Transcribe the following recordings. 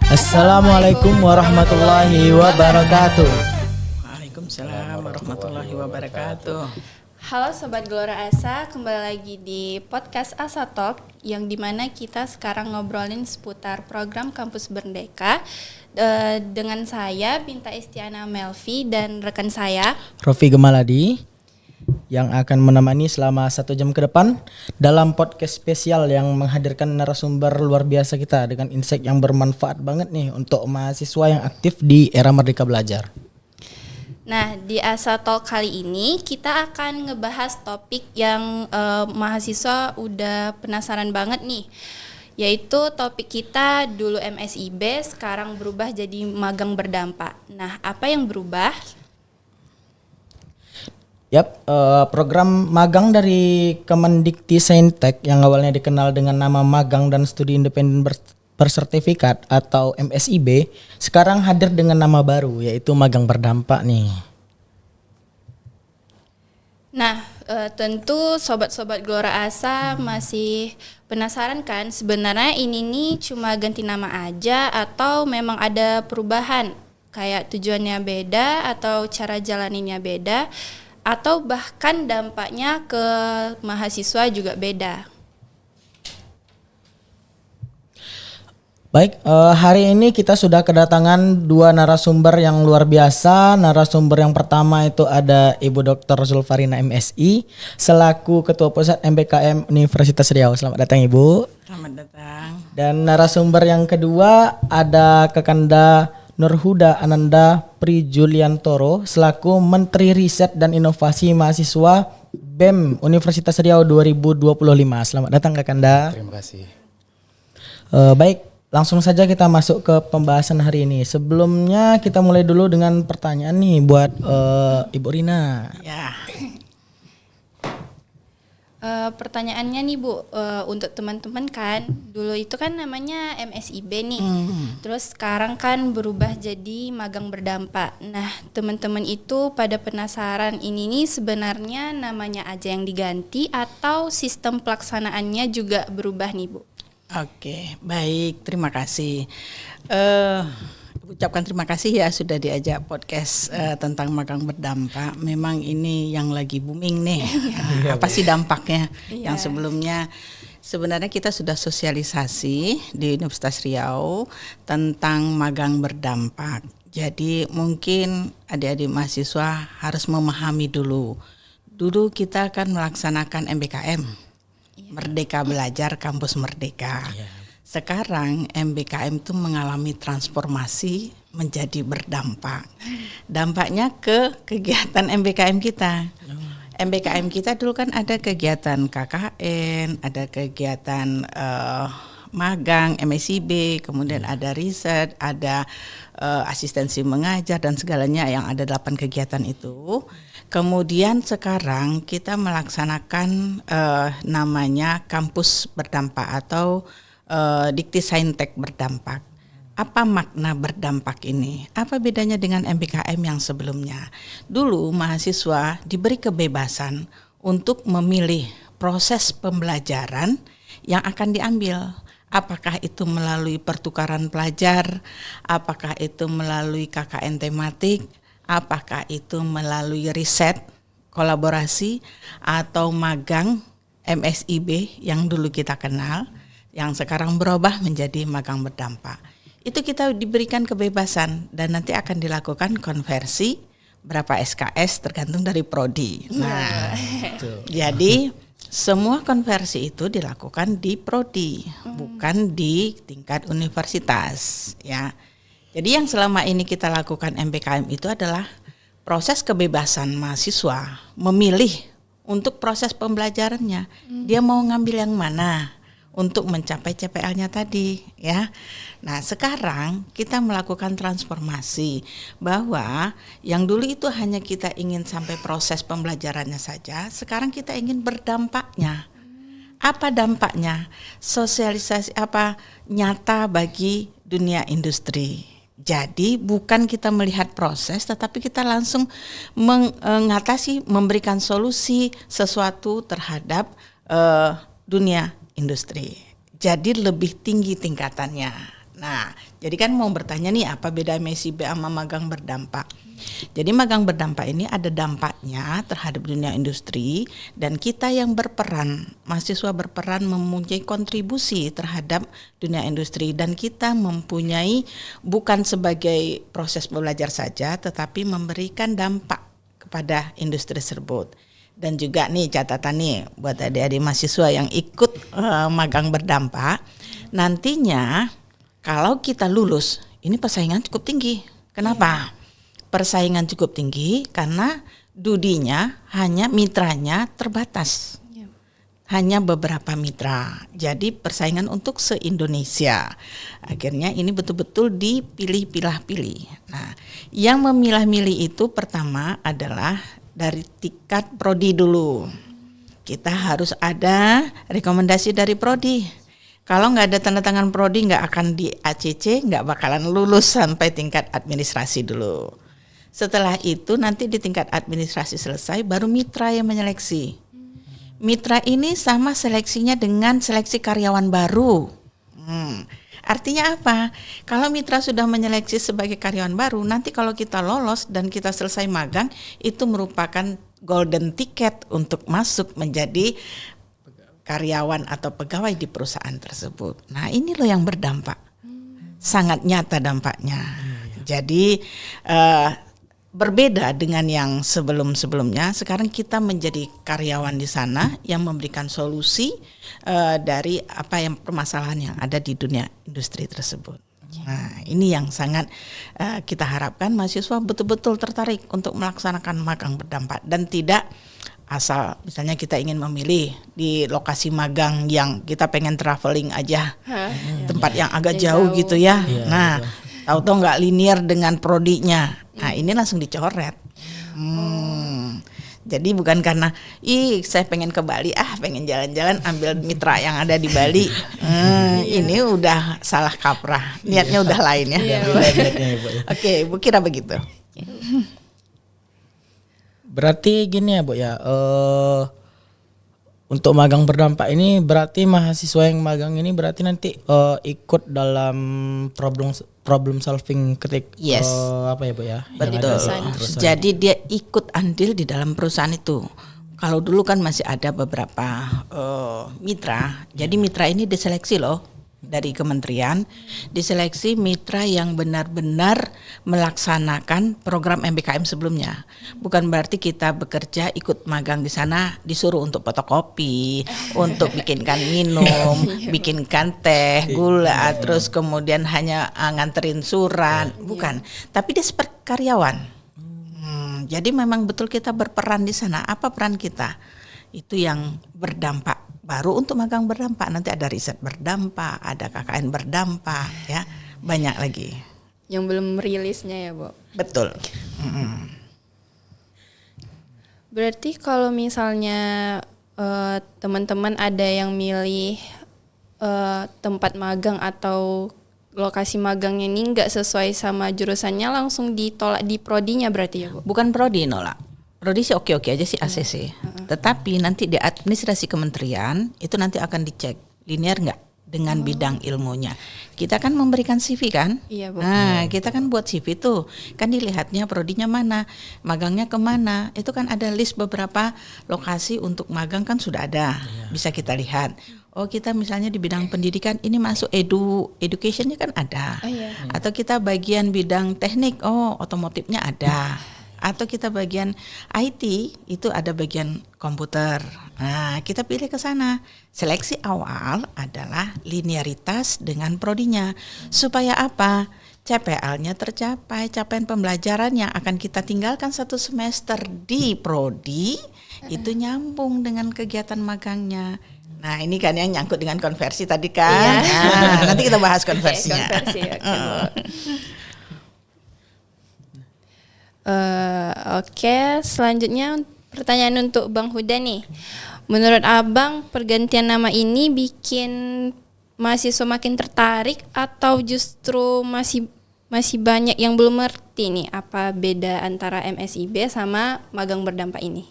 Assalamualaikum warahmatullahi wabarakatuh. Waalaikumsalam warahmatullahi wabarakatuh. Halo Sobat Gelora Asa, kembali lagi di podcast Asa Talk yang dimana kita sekarang ngobrolin seputar program Kampus Merdeka dengan saya Binta Estiana Melvi dan rekan saya Rofi Gemaladi yang akan menemani selama 1 jam ke depan dalam podcast spesial yang menghadirkan narasumber luar biasa kita dengan insight yang bermanfaat banget nih untuk mahasiswa yang aktif di era Merdeka Belajar. Nah, di Asa Talk kali ini kita akan ngebahas topik yang mahasiswa udah penasaran banget nih, yaitu topik kita dulu MSIB, sekarang berubah jadi magang berdampak. Nah, apa yang berubah? Program magang dari Kemendikti-Saintek yang awalnya dikenal dengan nama Magang dan Studi Independen Bersertifikat atau MSIB sekarang hadir dengan nama baru yaitu Magang Berdampak nih. Nah, tentu sobat-sobat Gelora Asa masih penasaran kan sebenarnya ini nih cuma ganti nama aja atau memang ada perubahan kayak tujuannya beda atau cara jalaninnya beda atau bahkan dampaknya ke mahasiswa juga beda. Baik, hari ini kita sudah kedatangan 2 narasumber yang luar biasa. Narasumber yang pertama itu ada Ibu Dr. Zulfarina MSI selaku Ketua Pusat MBKM Universitas Riau. Selamat datang Ibu. Selamat datang. Dan narasumber yang kedua ada Kakanda Nurhuda Ananda Prijuliantoro selaku Menteri Riset dan Inovasi Mahasiswa BEM Universitas Riau 2025. Selamat datang Kakanda. Terima kasih. Baik, langsung saja kita masuk ke pembahasan hari ini. Sebelumnya kita mulai dulu dengan pertanyaan nih buat Ibu Rina. Ya. Pertanyaannya nih Bu, untuk teman-teman kan dulu itu kan namanya MSIB nih, terus sekarang kan berubah jadi magang berdampak. Nah teman-teman itu pada penasaran ini nih sebenarnya namanya aja yang diganti atau sistem pelaksanaannya juga berubah nih Bu? Oke, baik, terima kasih. Ucapkan terima kasih ya sudah diajak podcast tentang magang berdampak. Memang ini yang lagi booming nih. Apa sih dampaknya? Yang sebelumnya sebenarnya kita sudah sosialisasi di Universitas Riau tentang magang berdampak. Jadi mungkin adik-adik mahasiswa harus memahami dulu. Dulu kita akan melaksanakan MBKM, Merdeka Belajar Kampus Merdeka. Sekarang MBKM itu mengalami transformasi menjadi berdampak. Dampaknya ke kegiatan MBKM kita. MBKM kita dulu kan ada kegiatan KKN, ada kegiatan magang, MSIB, kemudian ada riset, ada asistensi mengajar dan segalanya yang ada 8 kegiatan itu. Kemudian sekarang kita melaksanakan namanya kampus berdampak atau Dikti-Saintek berdampak. Apa makna berdampak ini? Apa bedanya dengan MBKM yang sebelumnya? Dulu mahasiswa diberi kebebasan untuk memilih proses pembelajaran yang akan diambil. Apakah itu melalui pertukaran pelajar, apakah itu melalui KKN tematik, apakah itu melalui riset, kolaborasi, atau magang MSIB yang dulu kita kenal, yang sekarang berubah menjadi magang berdampak. Itu kita diberikan kebebasan dan nanti akan dilakukan konversi berapa SKS tergantung dari prodi. Nah, jadi semua konversi itu dilakukan di prodi, bukan di tingkat universitas, ya. Jadi yang selama ini kita lakukan MBKM itu adalah proses kebebasan mahasiswa memilih untuk proses pembelajarannya. Dia mau ngambil yang mana untuk mencapai CPL-nya tadi, ya. Nah, sekarang kita melakukan transformasi bahwa yang dulu itu hanya kita ingin sampai proses pembelajarannya saja, sekarang kita ingin berdampaknya. Apa dampaknya? Sosialisasi apa nyata bagi dunia industri. Jadi bukan kita melihat proses, tetapi kita langsung mengatasi, memberikan solusi sesuatu terhadap dunia industri. Jadi lebih tinggi tingkatannya. Nah, jadi kan mau bertanya nih apa beda MSIB sama magang berdampak. Jadi magang berdampak ini ada dampaknya terhadap dunia industri dan kita yang berperan, mahasiswa berperan mempunyai kontribusi terhadap dunia industri dan kita mempunyai bukan sebagai proses belajar saja tetapi memberikan dampak kepada industri tersebut. Dan juga nih catatan nih buat adik-adik mahasiswa yang ikut magang berdampak, nantinya kalau kita lulus ini persaingan cukup tinggi. Kenapa? Persaingan cukup tinggi karena dudinya hanya mitranya terbatas. Hanya beberapa mitra. Jadi persaingan untuk se-Indonesia. Akhirnya ini betul-betul dipilih-pilih. Nah, yang memilah-milih itu pertama adalah dari tingkat prodi dulu. Kita harus ada rekomendasi dari prodi. Kalau nggak ada tanda tangan prodi nggak akan di ACC, nggak bakalan lulus sampai tingkat administrasi dulu. Setelah itu nanti di tingkat administrasi selesai baru mitra yang menyeleksi. Mitra ini sama seleksinya dengan seleksi karyawan baru. Artinya apa? Kalau mitra sudah menyeleksi sebagai karyawan baru, nanti kalau kita lolos dan kita selesai magang, itu merupakan golden ticket untuk masuk menjadi karyawan atau pegawai di perusahaan tersebut. Nah ini loh yang berdampak. Sangat nyata dampaknya. Jadi berbeda dengan yang sebelum-sebelumnya. Sekarang kita menjadi karyawan di sana yang memberikan solusi dari apa yang permasalahan yang ada di dunia industri tersebut. Nah, ini yang sangat kita harapkan mahasiswa betul-betul tertarik untuk melaksanakan magang berdampak dan tidak asal misalnya kita ingin memilih di lokasi magang yang kita pengen traveling aja, tempat yang agak jauh gitu ya. Nah, tahu-tahu nggak linear dengan prodinya. Nah, ini langsung dicoret. Jadi bukan karena saya pengen ke Bali, pengen jalan-jalan ambil mitra yang ada di Bali. Ini udah salah kaprah. Niatnya udah lain ya. Oke, Bu kira begitu. Berarti gini ya Bu ya, untuk magang berdampak ini berarti mahasiswa yang magang ini berarti nanti ikut dalam problem solving apa ya Bu ya? Betul. Jadi dia ikut andil di dalam perusahaan itu. Kalau dulu kan masih ada beberapa mitra. Jadi mitra ini diseleksi loh dari kementerian, diseleksi mitra yang benar-benar melaksanakan program MBKM sebelumnya. Bukan berarti kita bekerja ikut magang di sana disuruh untuk fotokopi, untuk bikinkan minum, bikinkan teh, gula, terus kemudian hanya nganterin surat, bukan. Tapi dia seperti karyawan. Jadi memang betul kita berperan di sana. Apa peran kita? Itu yang berdampak. Baru untuk magang berdampak nanti ada riset berdampak, ada KKN berdampak, ya banyak lagi. Yang belum rilisnya ya, Bu. Betul. Berarti kalau misalnya teman-teman ada yang milih tempat magang atau lokasi magangnya ini nggak sesuai sama jurusannya, langsung ditolak di prodinya berarti ya, Bu? Bukan prodi nolak. Prodi sih oke-oke aja sih ACC. Tetapi nanti di administrasi kementerian itu nanti akan dicek linear nggak dengan bidang ilmunya. Kita kan memberikan CV kan? Iya, Bu. Nah, kita kan buat CV tuh. Kan dilihatnya prodinya mana, magangnya kemana. Itu kan ada list beberapa lokasi untuk magang kan sudah ada. Bisa kita lihat. Oh, kita misalnya di bidang pendidikan ini masuk educationnya kan ada. Atau kita bagian bidang teknik, otomotifnya ada. Atau kita bagian IT itu ada bagian komputer. Nah, kita pilih ke sana. Seleksi awal adalah linearitas dengan prodinya. Supaya apa? CPL-nya tercapai, capaian pembelajaran yang akan kita tinggalkan 1 semester di prodi itu nyambung dengan kegiatan magangnya. Nah, ini kan yang nyangkut dengan konversi tadi kan. Nah, nanti kita bahas konversinya. Konversi, Oke, selanjutnya pertanyaan untuk Bang Huda nih. Menurut Abang, pergantian nama ini bikin mahasiswa makin tertarik atau justru masih banyak yang belum ngerti nih apa beda antara MSIB sama magang berdampak ini?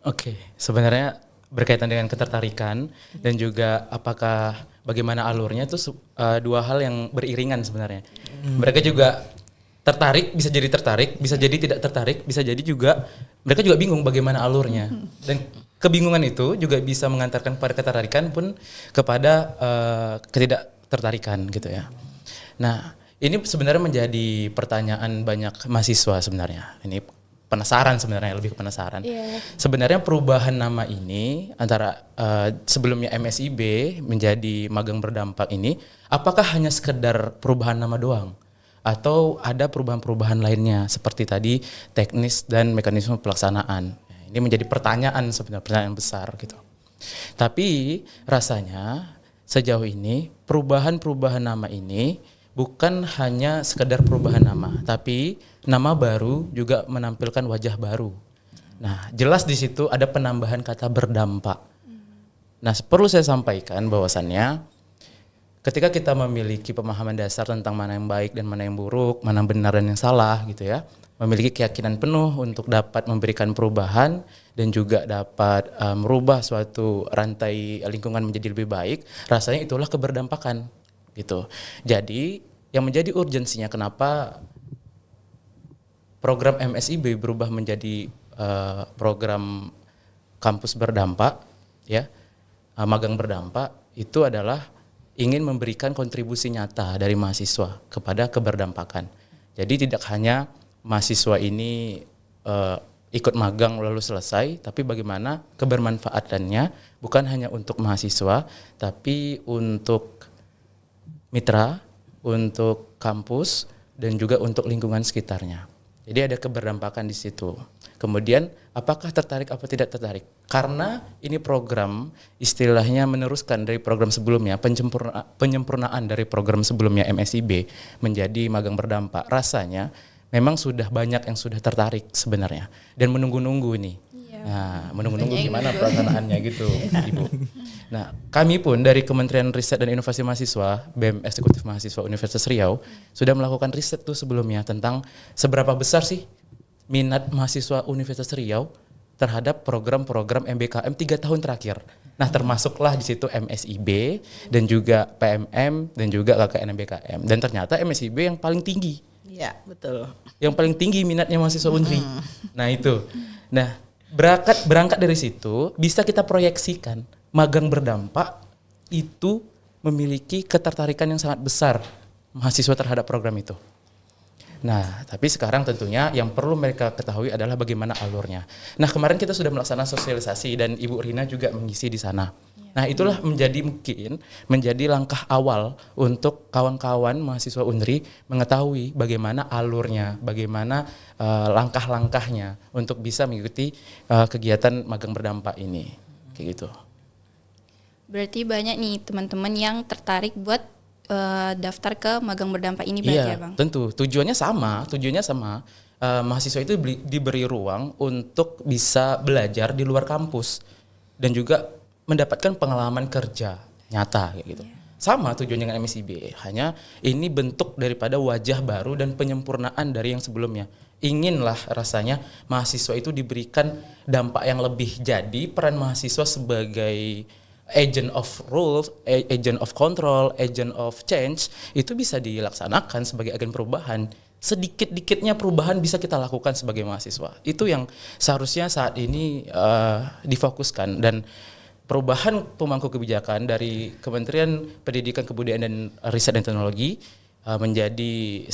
Oke, sebenarnya berkaitan dengan ketertarikan dan juga apakah bagaimana alurnya itu dua hal yang beriringan sebenarnya. Mereka juga tertarik, bisa jadi tertarik, bisa jadi tidak tertarik, bisa jadi juga mereka juga bingung bagaimana alurnya. Dan kebingungan itu juga bisa mengantarkan kepada ketertarikan pun kepada ketidak tertarikan gitu ya. Nah, ini sebenarnya menjadi pertanyaan banyak mahasiswa sebenarnya. Ini penasaran sebenarnya, lebih ke penasaran. Sebenarnya perubahan nama ini antara sebelumnya MSIB menjadi magang berdampak ini, apakah hanya sekedar perubahan nama doang? Atau ada perubahan-perubahan lainnya seperti tadi teknis dan mekanisme pelaksanaan? Ini menjadi pertanyaan sebenarnya, pertanyaan besar gitu. Tapi rasanya sejauh ini perubahan-perubahan nama ini bukan hanya sekedar perubahan nama, tapi nama baru juga menampilkan wajah baru. Nah, jelas di situ ada penambahan kata berdampak. Nah, perlu saya sampaikan bahwasannya ketika kita memiliki pemahaman dasar tentang mana yang baik dan mana yang buruk, mana yang benar dan yang salah gitu ya, memiliki keyakinan penuh untuk dapat memberikan perubahan dan juga dapat merubah suatu rantai lingkungan menjadi lebih baik, rasanya itulah keberdampakan gitu. Jadi yang menjadi urgensinya kenapa program MSIB berubah menjadi program kampus berdampak ya, magang berdampak, itu adalah ingin memberikan kontribusi nyata dari mahasiswa kepada keberdampakan. Jadi tidak hanya mahasiswa ini ikut magang lalu selesai, tapi bagaimana kebermanfaatannya bukan hanya untuk mahasiswa, tapi untuk mitra, untuk kampus, dan juga untuk lingkungan sekitarnya. Jadi ada keberdampakan di situ. Kemudian apakah tertarik atau tidak tertarik? Karena ini program istilahnya meneruskan dari program sebelumnya, penyempurnaan dari program sebelumnya MSIB menjadi magang berdampak. Rasanya memang sudah banyak yang sudah tertarik sebenarnya dan menunggu-nunggu nih. Nah, menunggu-nunggu gimana pelaksanaannya gitu, Ibu. Nah, kami pun dari Kementerian Riset dan Inovasi Mahasiswa, BEM Eksekutif Mahasiswa Universitas Riau, sudah melakukan riset tuh sebelumnya tentang seberapa besar sih minat mahasiswa Universitas Riau terhadap program-program MBKM 3 tahun terakhir. Nah, termasuklah di situ MSIB dan juga PMM dan juga KKN MBKM. Dan ternyata MSIB yang paling tinggi. Iya, betul. Yang paling tinggi minatnya mahasiswa Unri. Nah, itu. Nah, berangkat dari situ bisa kita proyeksikan magang berdampak itu memiliki ketertarikan yang sangat besar mahasiswa terhadap program itu. Nah, tapi sekarang tentunya yang perlu mereka ketahui adalah bagaimana alurnya. Nah, kemarin kita sudah melaksanakan sosialisasi dan Ibu Rina juga mengisi di sana. Nah, itulah menjadi langkah awal untuk kawan-kawan mahasiswa Unri mengetahui bagaimana alurnya, bagaimana langkah-langkahnya untuk bisa mengikuti kegiatan magang berdampak ini. Kayak gitu. Berarti banyak nih teman-teman yang tertarik buat daftar ke magang berdampak ini berarti ya Bang? Iya, tentu. Tujuannya sama. Mahasiswa itu diberi ruang untuk bisa belajar di luar kampus dan juga mendapatkan pengalaman kerja nyata kayak gitu. Sama tujuannya dengan MSIB, hanya ini bentuk daripada wajah baru dan penyempurnaan dari yang sebelumnya. Inginlah rasanya mahasiswa itu diberikan dampak yang lebih. Jadi peran mahasiswa sebagai agent of rules, agent of control, agent of change itu bisa dilaksanakan sebagai agen perubahan. Sedikit-dikitnya perubahan bisa kita lakukan sebagai mahasiswa. Itu yang seharusnya saat ini difokuskan. Dan perubahan pemangku kebijakan dari Kementerian Pendidikan, Kebudayaan dan Riset dan Teknologi menjadi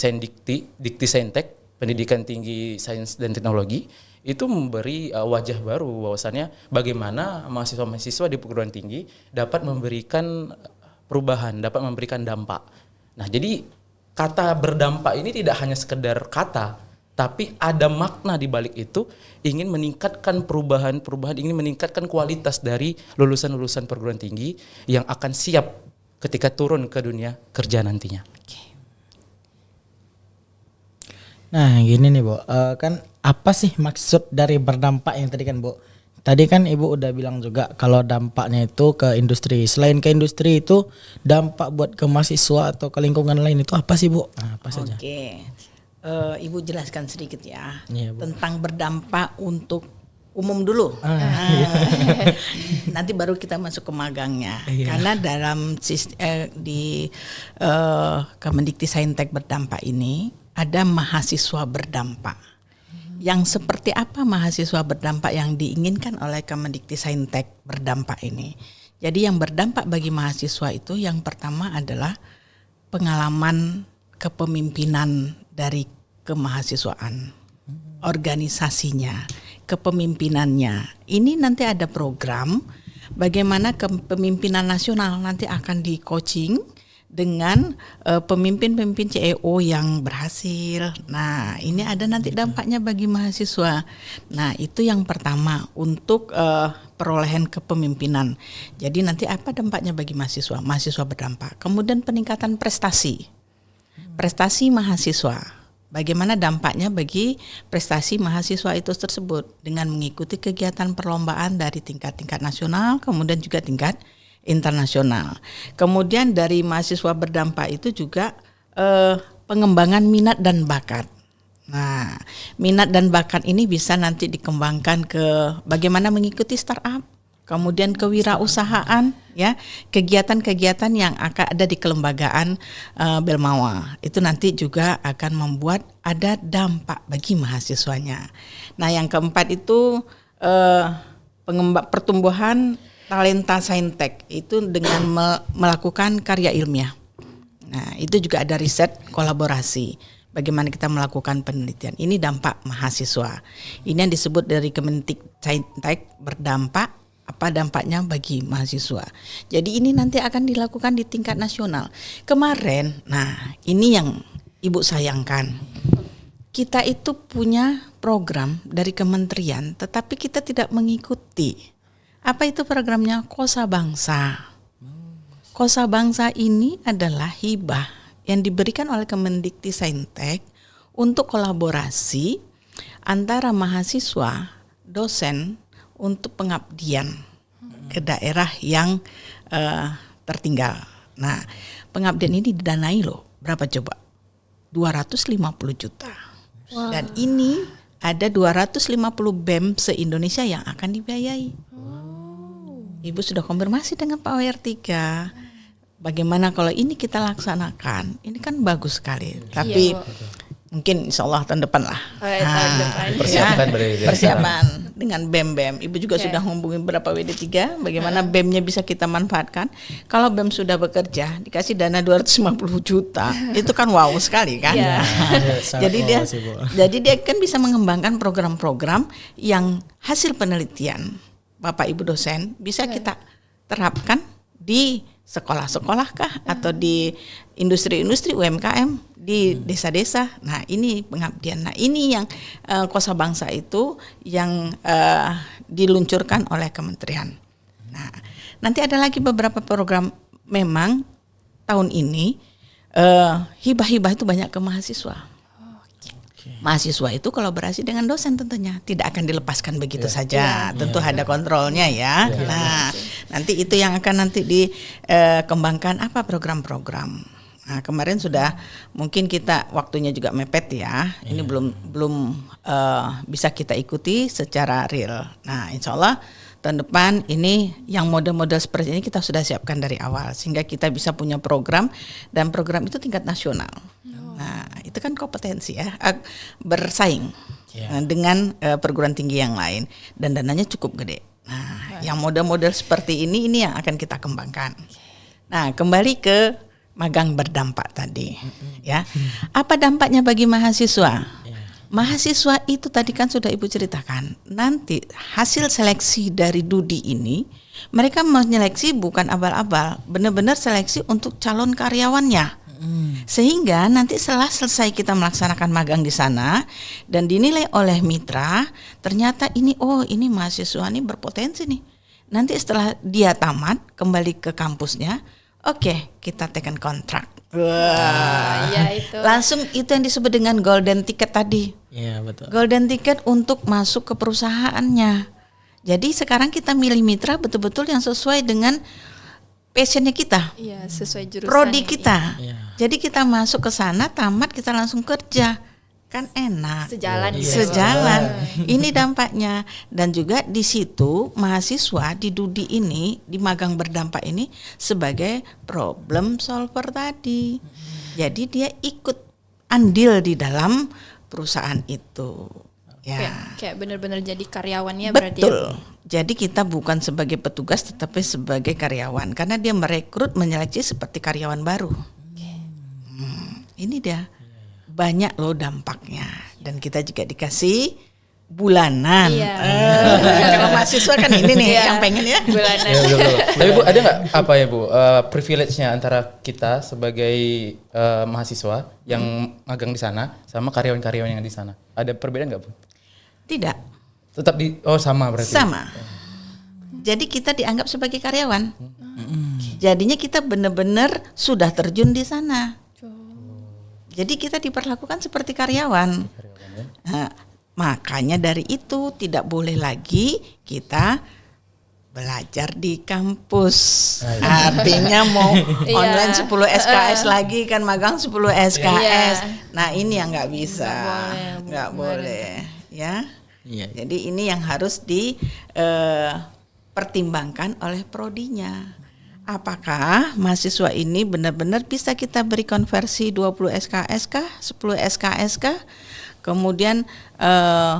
Dikti Saintek, Pendidikan Tinggi Sains dan Teknologi, itu memberi wajah baru bahwasannya bagaimana mahasiswa-mahasiswa di perguruan tinggi dapat memberikan perubahan, dapat memberikan dampak. Nah, jadi kata berdampak ini tidak hanya sekedar kata, tapi ada makna di balik itu, ingin meningkatkan perubahan, ingin meningkatkan kualitas dari lulusan-lulusan perguruan tinggi yang akan siap ketika turun ke dunia kerja nantinya. Nah, gini nih, Bu. Kan apa sih maksud dari berdampak yang tadi kan, Bu? Tadi kan Ibu udah bilang juga kalau dampaknya itu ke industri. Selain ke industri itu dampak buat ke mahasiswa atau ke lingkungan lain itu apa sih, Bu? Nah, apa saja? Oke. Ibu jelaskan sedikit ya. Iya, Bu. Tentang berdampak untuk umum dulu. Nanti baru kita masuk ke magangnya. Karena dalam di Kemendikti-Saintek berdampak ini ada mahasiswa berdampak. Yang seperti apa mahasiswa berdampak yang diinginkan oleh Kemendikti-Saintek berdampak ini? Jadi yang berdampak bagi mahasiswa itu yang pertama adalah pengalaman kepemimpinan dari kemahasiswaan, organisasinya, kepemimpinannya. Ini nanti ada program bagaimana kepemimpinan nasional nanti akan di coaching dengan pemimpin-pemimpin CEO yang berhasil. Nah, ini ada nanti dampaknya bagi mahasiswa. Nah, itu yang pertama untuk perolehan kepemimpinan. Jadi nanti apa dampaknya bagi mahasiswa? Mahasiswa berdampak. Kemudian peningkatan prestasi. Prestasi mahasiswa. Bagaimana dampaknya bagi prestasi mahasiswa itu tersebut dengan mengikuti kegiatan perlombaan dari tingkat-tingkat nasional, kemudian juga tingkat internasional. Kemudian dari mahasiswa berdampak itu juga pengembangan minat dan bakat. Nah, minat dan bakat ini bisa nanti dikembangkan ke bagaimana mengikuti startup, kemudian kewirausahaan, ya, kegiatan-kegiatan yang akan ada di kelembagaan Belmawa. Itu nanti juga akan membuat ada dampak bagi mahasiswanya. Nah, yang keempat itu pertumbuhan talenta saintek itu dengan melakukan karya ilmiah. Nah, itu juga ada riset kolaborasi. Bagaimana kita melakukan penelitian. Ini dampak mahasiswa. Ini yang disebut dari Kemendikti-Saintek berdampak. Apa dampaknya bagi mahasiswa. Jadi ini nanti akan dilakukan di tingkat nasional. Kemarin, nah ini yang Ibu sayangkan. Kita itu punya program dari kementerian, tetapi kita tidak mengikuti. Apa itu programnya? Kosa Bangsa. Kosa Bangsa ini adalah hibah yang diberikan oleh Kemendikti-Saintek untuk kolaborasi antara mahasiswa, dosen, untuk pengabdian ke daerah yang tertinggal. Nah, pengabdian ini didanai loh. Berapa coba? 250 juta. Wow. Dan ini ada 250 BEM se-Indonesia yang akan dibiayai. Ibu sudah konfirmasi dengan Pak WR3. Bagaimana kalau ini kita laksanakan? Ini kan bagus sekali. Tapi mungkin insya Allah tahun depan lah. Persiapan dengan BEM. Ibu juga sudah menghubungi beberapa WD3 bagaimana BEM-nya bisa kita manfaatkan. Kalau BEM sudah bekerja dikasih dana 250 juta, itu kan wow sekali kan. Jadi dia kan bisa mengembangkan program-program yang hasil penelitian Bapak Ibu dosen bisa kita terapkan di sekolah-sekolah kah atau di industri-industri UMKM di desa-desa. Nah, ini pengabdian. Nah, ini yang Kosa Bangsa itu yang diluncurkan oleh kementerian. Nah, nanti ada lagi beberapa program. Memang tahun ini hibah-hibah itu banyak ke mahasiswa. Mahasiswa itu kolaborasi dengan dosen tentunya tidak akan dilepaskan begitu saja. Tentu ada kontrolnya ya. Nah, nanti itu yang akan nanti dikembangkan apa program-program. Nah, kemarin sudah mungkin kita waktunya juga mepet ya. Ini belum bisa kita ikuti secara real. Nah, insya Allah tahun depan ini yang model-model seperti ini kita sudah siapkan dari awal sehingga kita bisa punya program dan program itu tingkat nasional. Nah, itu kan kompetensi ya, bersaing dengan perguruan tinggi yang lain dan dananya cukup gede. Nah, yang model-model seperti ini yang akan kita kembangkan. Nah, kembali ke magang berdampak tadi, ya. Apa dampaknya bagi mahasiswa? Mahasiswa itu tadi kan sudah Ibu ceritakan. Nanti hasil seleksi dari Dudi ini, mereka menyeleksi bukan abal-abal, benar-benar seleksi untuk calon karyawannya. Sehingga nanti setelah selesai kita melaksanakan magang di sana dan dinilai oleh mitra, ternyata ini mahasiswa ini berpotensi nih. Nanti setelah dia tamat kembali ke kampusnya, oke, kita tekan kontrak. Wah, itu. Langsung itu yang disebut dengan golden ticket tadi. Iya, betul. Golden ticket untuk masuk ke perusahaannya. Jadi sekarang kita milih mitra betul-betul yang sesuai dengan passionnya kita. Iya, sesuai jurusan. Prodi kita. Iya. Jadi kita masuk ke sana, tamat kita langsung kerja. kan enak. Sejalan gitu. Sejalan. Ini dampaknya. Dan juga di situ mahasiswa di Dudi ini, di magang berdampak ini sebagai problem solver tadi. Jadi dia ikut andil di dalam perusahaan itu. Ya. Kayak benar-benar jadi karyawannya berarti. Betul. Jadi kita bukan sebagai petugas tetapi sebagai karyawan karena dia merekrut menyeleksi seperti karyawan baru. Ini dia banyak loh dampaknya dan kita juga dikasih bulanan. Iya. Kalau mahasiswa kan ini nih yang pengen ya. Bulanan. Ya, betul. Tapi Bu, ada nggak apa ya Bu, privilege-nya antara kita sebagai mahasiswa yang magang di sana sama karyawan-karyawan yang di sana? Ada perbedaan nggak Bu? Tidak. Tetap sama berarti. Sama. Jadi kita dianggap sebagai karyawan. Jadinya kita benar-benar sudah terjun di sana. Jadi kita diperlakukan seperti karyawan. Nah, makanya dari itu tidak boleh lagi kita belajar di kampus. Artinya mau online 10 SKS lagi kan magang 10 SKS. Nah, ini yang nggak bisa. Nggak boleh. Ya. Iya. Jadi ini yang harus dipertimbangkan oleh prodinya. Apakah mahasiswa ini benar-benar bisa kita beri konversi 20 SKS kah, 10 SKS kah? Kemudian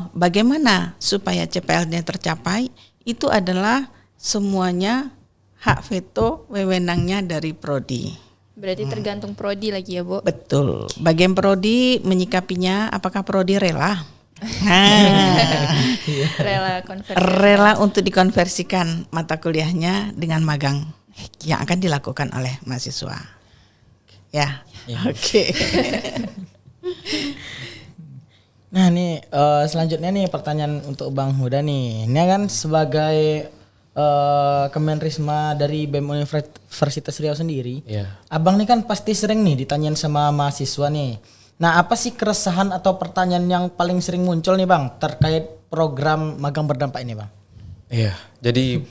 bagaimana supaya CPL-nya tercapai? Itu adalah semuanya hak veto wewenangnya dari prodi. Berarti tergantung prodi lagi ya, Bu. Betul. Bagian prodi menyikapinya apakah prodi rela? Rela untuk dikonversikan mata kuliahnya dengan magang yang akan dilakukan oleh mahasiswa. Ya. Oke. Nah nih selanjutnya nih pertanyaan untuk Bang Huda nih. Ini kan sebagai Kemenrisma dari BEM Universitas Riau sendiri. Iya. Abang nih kan pasti sering nih ditanyain sama mahasiswa nih. Nah, apa sih keresahan atau pertanyaan yang paling sering muncul nih Bang terkait program magang berdampak ini Bang? Iya, jadi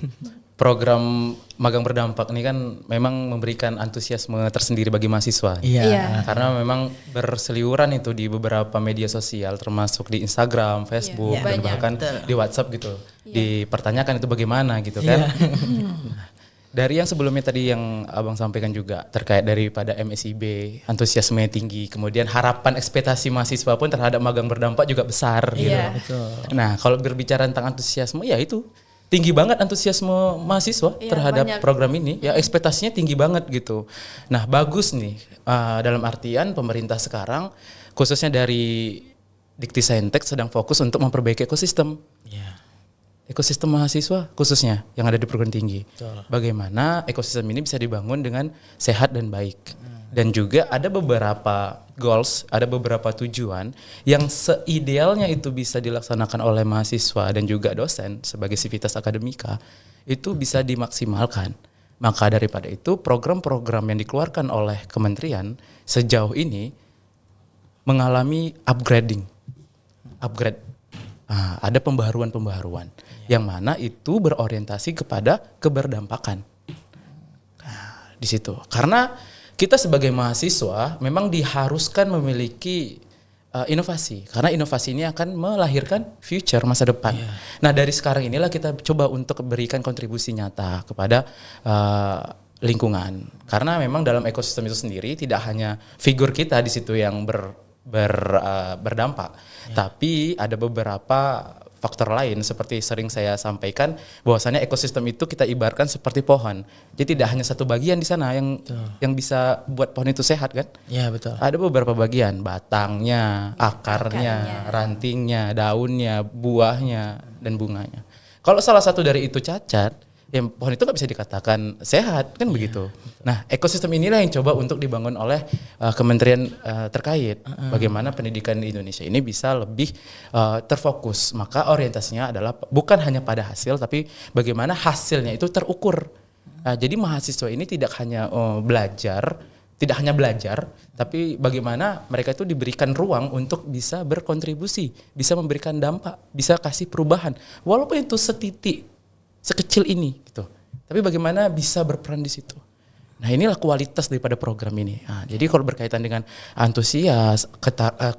program magang berdampak ini kan memang memberikan antusiasme tersendiri bagi mahasiswa. Iya. Karena memang berseliweran itu di beberapa media sosial termasuk di Instagram, Facebook, dan banyak. bahkan di WhatsApp gitu. Dipertanyakan itu bagaimana gitu kan. Dari yang sebelumnya tadi yang Abang sampaikan juga terkait daripada MSIB, antusiasme tinggi, kemudian harapan ekspektasi mahasiswa pun terhadap magang berdampak juga besar gitu. Betul. Nah, kalau berbicara tentang antusiasme ya itu tinggi banget antusiasme mahasiswa terhadap banyak. program ini, ya ekspektasinya tinggi banget gitu. Nah, bagus nih dalam artian pemerintah sekarang khususnya dari Diktisaintek sedang fokus untuk memperbaiki ekosistem. Ekosistem mahasiswa khususnya yang ada di perguruan tinggi. Betul. Bagaimana ekosistem ini bisa dibangun dengan sehat dan baik. Dan juga ada beberapa goals, ada beberapa tujuan yang seidealnya itu bisa dilaksanakan oleh mahasiswa dan juga dosen sebagai sivitas akademika, itu bisa dimaksimalkan. Maka daripada itu program-program yang dikeluarkan oleh kementerian sejauh ini mengalami upgrade. Ada pembaharuan yang mana itu berorientasi kepada keberdampakan. Nah, di situ. Karena kita sebagai mahasiswa memang diharuskan memiliki inovasi. Karena inovasi ini akan melahirkan future masa depan. Nah, dari sekarang inilah kita coba untuk berikan kontribusi nyata kepada lingkungan. Karena memang dalam ekosistem itu sendiri tidak hanya figur kita di situ yang berdampak, tapi ada beberapa faktor lain seperti sering saya sampaikan bahwasannya ekosistem itu kita ibaratkan seperti pohon. Jadi tidak hanya satu bagian di sana yang bisa buat pohon itu sehat kan? Iya betul. Ada beberapa bagian, batangnya, akarnya, rantingnya, daunnya, buahnya, dan bunganya. Kalau salah satu dari itu cacat, ya pohon itu nggak bisa dikatakan sehat kan begitu. Nah, ekosistem inilah yang coba untuk dibangun oleh kementerian terkait. Bagaimana pendidikan di Indonesia ini bisa lebih terfokus. Maka orientasinya adalah bukan hanya pada hasil, tapi bagaimana hasilnya itu terukur. Jadi mahasiswa ini tidak hanya belajar, tapi bagaimana mereka itu diberikan ruang untuk bisa berkontribusi, bisa memberikan dampak, bisa kasih perubahan. Walaupun itu sekecil ini gitu. Tapi bagaimana bisa berperan di situ. Nah inilah kualitas daripada program ini. Nah, jadi kalau berkaitan dengan antusias,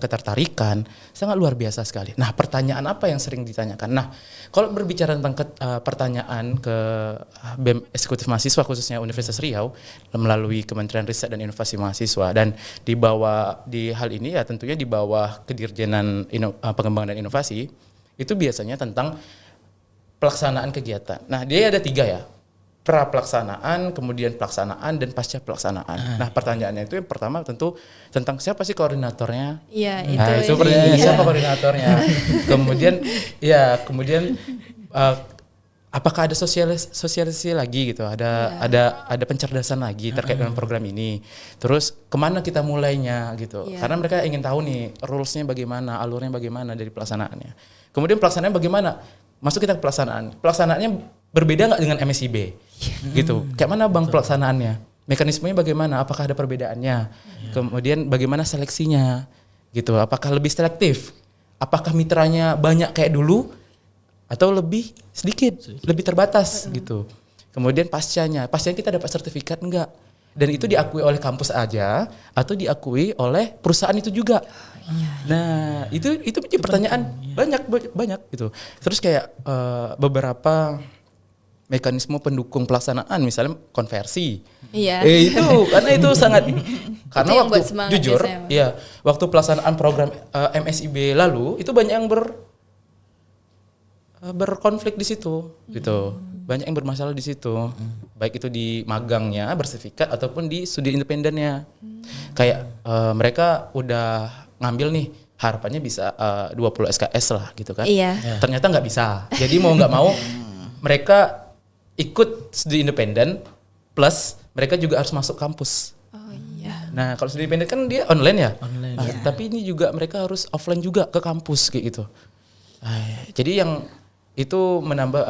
ketertarikan, sangat luar biasa sekali. Nah pertanyaan apa yang sering ditanyakan? Nah kalau berbicara tentang pertanyaan ke BEM Eksekutif Mahasiswa khususnya Universitas Riau melalui Kementerian Riset dan Inovasi Mahasiswa, dan di hal ini ya tentunya di bawah Kedirjenan Pengembangan dan Inovasi, itu biasanya tentang pelaksanaan kegiatan. Nah dia ada 3 ya. Pra pelaksanaan, kemudian pelaksanaan, dan pasca pelaksanaan. Nah pertanyaannya itu yang pertama tentu tentang siapa sih koordinatornya? Iya, Nah, itu pertanyaannya siapa koordinatornya? kemudian apakah ada sosialisasi lagi gitu? Ada pencerdasan lagi terkait dengan program ini. Terus kemana kita mulainya gitu? Karena mereka ingin tahu nih rules-nya bagaimana, alurnya bagaimana dari pelaksanaannya. Kemudian pelaksanaannya bagaimana? Masuk kita ke pelaksanaan. Pelaksanaannya berbeda nggak dengan MSIB gitu? Kayak mana bang pelaksanaannya? Mekanismenya bagaimana? Apakah ada perbedaannya? Kemudian bagaimana seleksinya gitu? Apakah lebih selektif? Apakah mitranya banyak kayak dulu atau lebih sedikit, lebih terbatas gitu? Kemudian pascanya kita dapat sertifikat enggak? Dan itu diakui oleh kampus aja atau diakui oleh perusahaan itu juga? Nah itu menjadi pertanyaan banyak gitu. Terus kayak beberapa mekanisme pendukung pelaksanaan, misalnya konversi. Iya. Itu karena itu sangat karena itu waktu jujur ya waktu pelaksanaan program MSIB lalu itu banyak yang berkonflik di situ gitu. Banyak yang bermasalah di situ. Baik itu di magangnya bersertifikat ataupun di studi independennya. Kayak mereka udah ngambil nih harapannya bisa 20 SKS lah gitu kan. Iya. Ternyata nggak bisa. Jadi mau nggak mau mereka ikut studi independen plus mereka juga harus masuk kampus. Oh iya. Nah kalau studi independen kan dia online ya. Online. Nah, tapi ini juga mereka harus offline juga ke kampus kayak gitu. Jadi yang itu menambah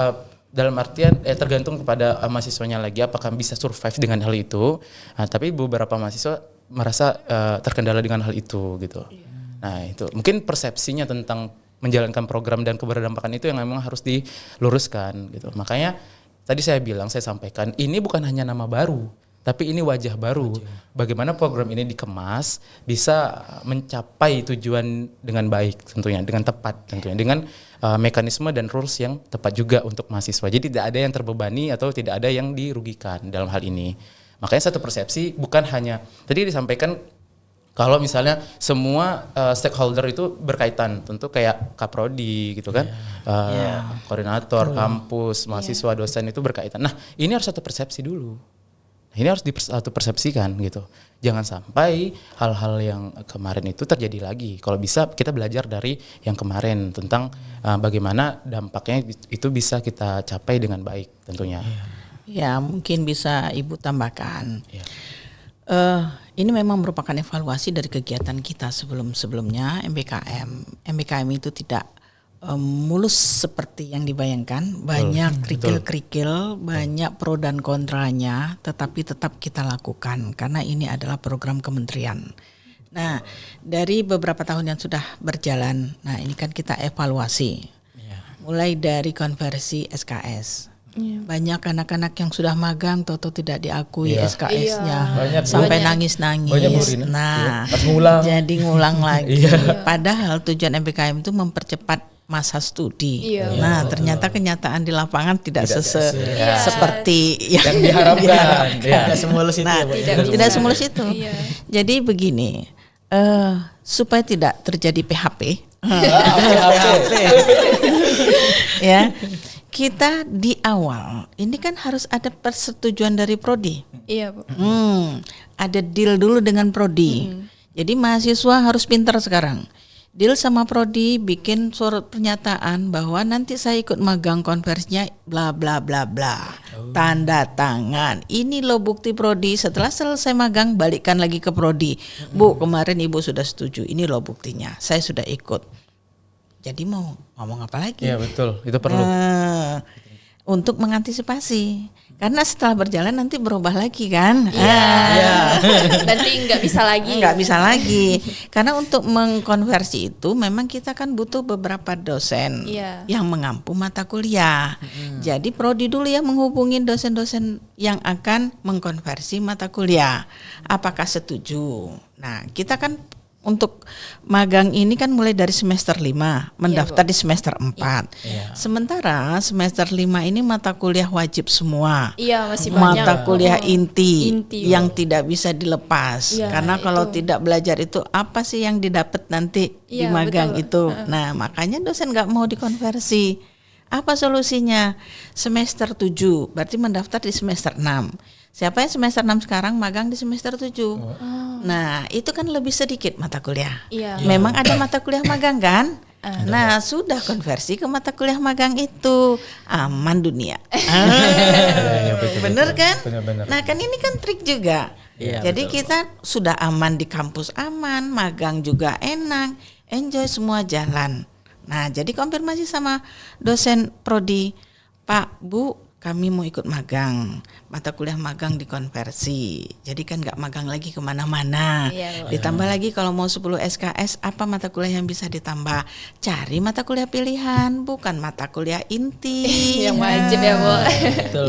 dalam artian tergantung kepada mahasiswanya lagi apakah bisa survive dengan hal itu. Nah, tapi beberapa mahasiswa merasa terkendala dengan hal itu gitu. Nah itu mungkin persepsinya tentang menjalankan program dan keberdampakan itu yang memang harus diluruskan gitu. Makanya tadi saya sampaikan ini bukan hanya nama baru, tapi ini wajah baru. Bagaimana program ini dikemas bisa mencapai tujuan dengan baik tentunya, dengan tepat tentunya, dengan mekanisme dan rules yang tepat juga untuk mahasiswa. Jadi tidak ada yang terbebani atau tidak ada yang dirugikan dalam hal ini. Makanya satu persepsi bukan hanya tadi disampaikan kalau misalnya semua stakeholder itu berkaitan, tentu kayak Kaprodi gitu kan, koordinator, kampus, mahasiswa, dosen itu berkaitan. Nah ini harus satu persepsi dulu. Ini harus persepsikan gitu. Jangan sampai hal-hal yang kemarin itu terjadi lagi. Kalau bisa kita belajar dari yang kemarin tentang bagaimana dampaknya itu bisa kita capai dengan baik tentunya. Ya mungkin bisa Ibu tambahkan. Ini memang merupakan evaluasi dari kegiatan kita sebelumnya MBKM. MBKM itu tidak mulus seperti yang dibayangkan, banyak kerikil-kerikil, banyak pro dan kontranya, tetapi tetap kita lakukan karena ini adalah program kementerian. Nah, dari beberapa tahun yang sudah berjalan, nah ini kan kita evaluasi, mulai dari konversi SKS. Banyak anak-anak yang sudah magang toto tidak diakui SKS-nya sampai nangis-nangis. Nah, jadi ngulang lagi. Padahal tujuan MBKM itu mempercepat masa studi. Nah, ternyata kenyataan di lapangan tidak seperti yang diharapkan. Tidak semulus itu. Nah, tidak semulus itu. Jadi begini, supaya tidak terjadi PHP. Ya. Kita di awal ini kan harus ada persetujuan dari prodi. Iya, Bu. Ada deal dulu dengan prodi. Jadi mahasiswa harus pintar sekarang. Deal sama prodi, bikin surat pernyataan bahwa nanti saya ikut magang konversinya bla bla bla bla. Tanda tangan. Ini loh bukti prodi. Setelah selesai magang balikkan lagi ke prodi. Bu, kemarin Ibu sudah setuju. Ini loh buktinya. Saya sudah ikut. Jadi mau ngomong apa lagi? Iya betul, itu perlu. untuk mengantisipasi. Karena setelah berjalan nanti berubah lagi kan. Nanti nggak bisa lagi. Nggak bisa lagi. Karena untuk mengkonversi itu memang kita kan butuh beberapa dosen yang mengampu mata kuliah. Jadi prodi dulu ya menghubungi dosen-dosen yang akan mengkonversi mata kuliah. Apakah setuju? Nah, kita kan untuk magang ini kan mulai dari semester 5, mendaftar di semester 4. Sementara semester 5 ini mata kuliah wajib semua. Iya, masih banyak. Mata kuliah inti yang tidak bisa dilepas. Karena kalau tidak belajar itu apa sih yang didapat nanti di magang itu. Nah, makanya dosen nggak mau dikonversi. Apa solusinya? Semester 7, berarti mendaftar di semester 6. Siapa yang semester 6 sekarang magang di semester 7. Nah, itu kan lebih sedikit mata kuliah. Memang ada mata kuliah magang kan? Nah, sudah konversi ke mata kuliah magang itu. Aman dunia. Bener kan? Bener. Nah, kan ini kan trik juga. Jadi kita sudah aman di kampus, aman, magang juga enak, enjoy, semua jalan. Nah, jadi konfirmasi sama dosen prodi, Pak, Bu, kami mau ikut magang, mata kuliah magang dikonversi, jadi kan nggak magang lagi kemana-mana. Ditambah lagi kalau mau 10 SKS, apa mata kuliah yang bisa ditambah? Cari mata kuliah pilihan, bukan mata kuliah inti. Yang wajib ya, Bu.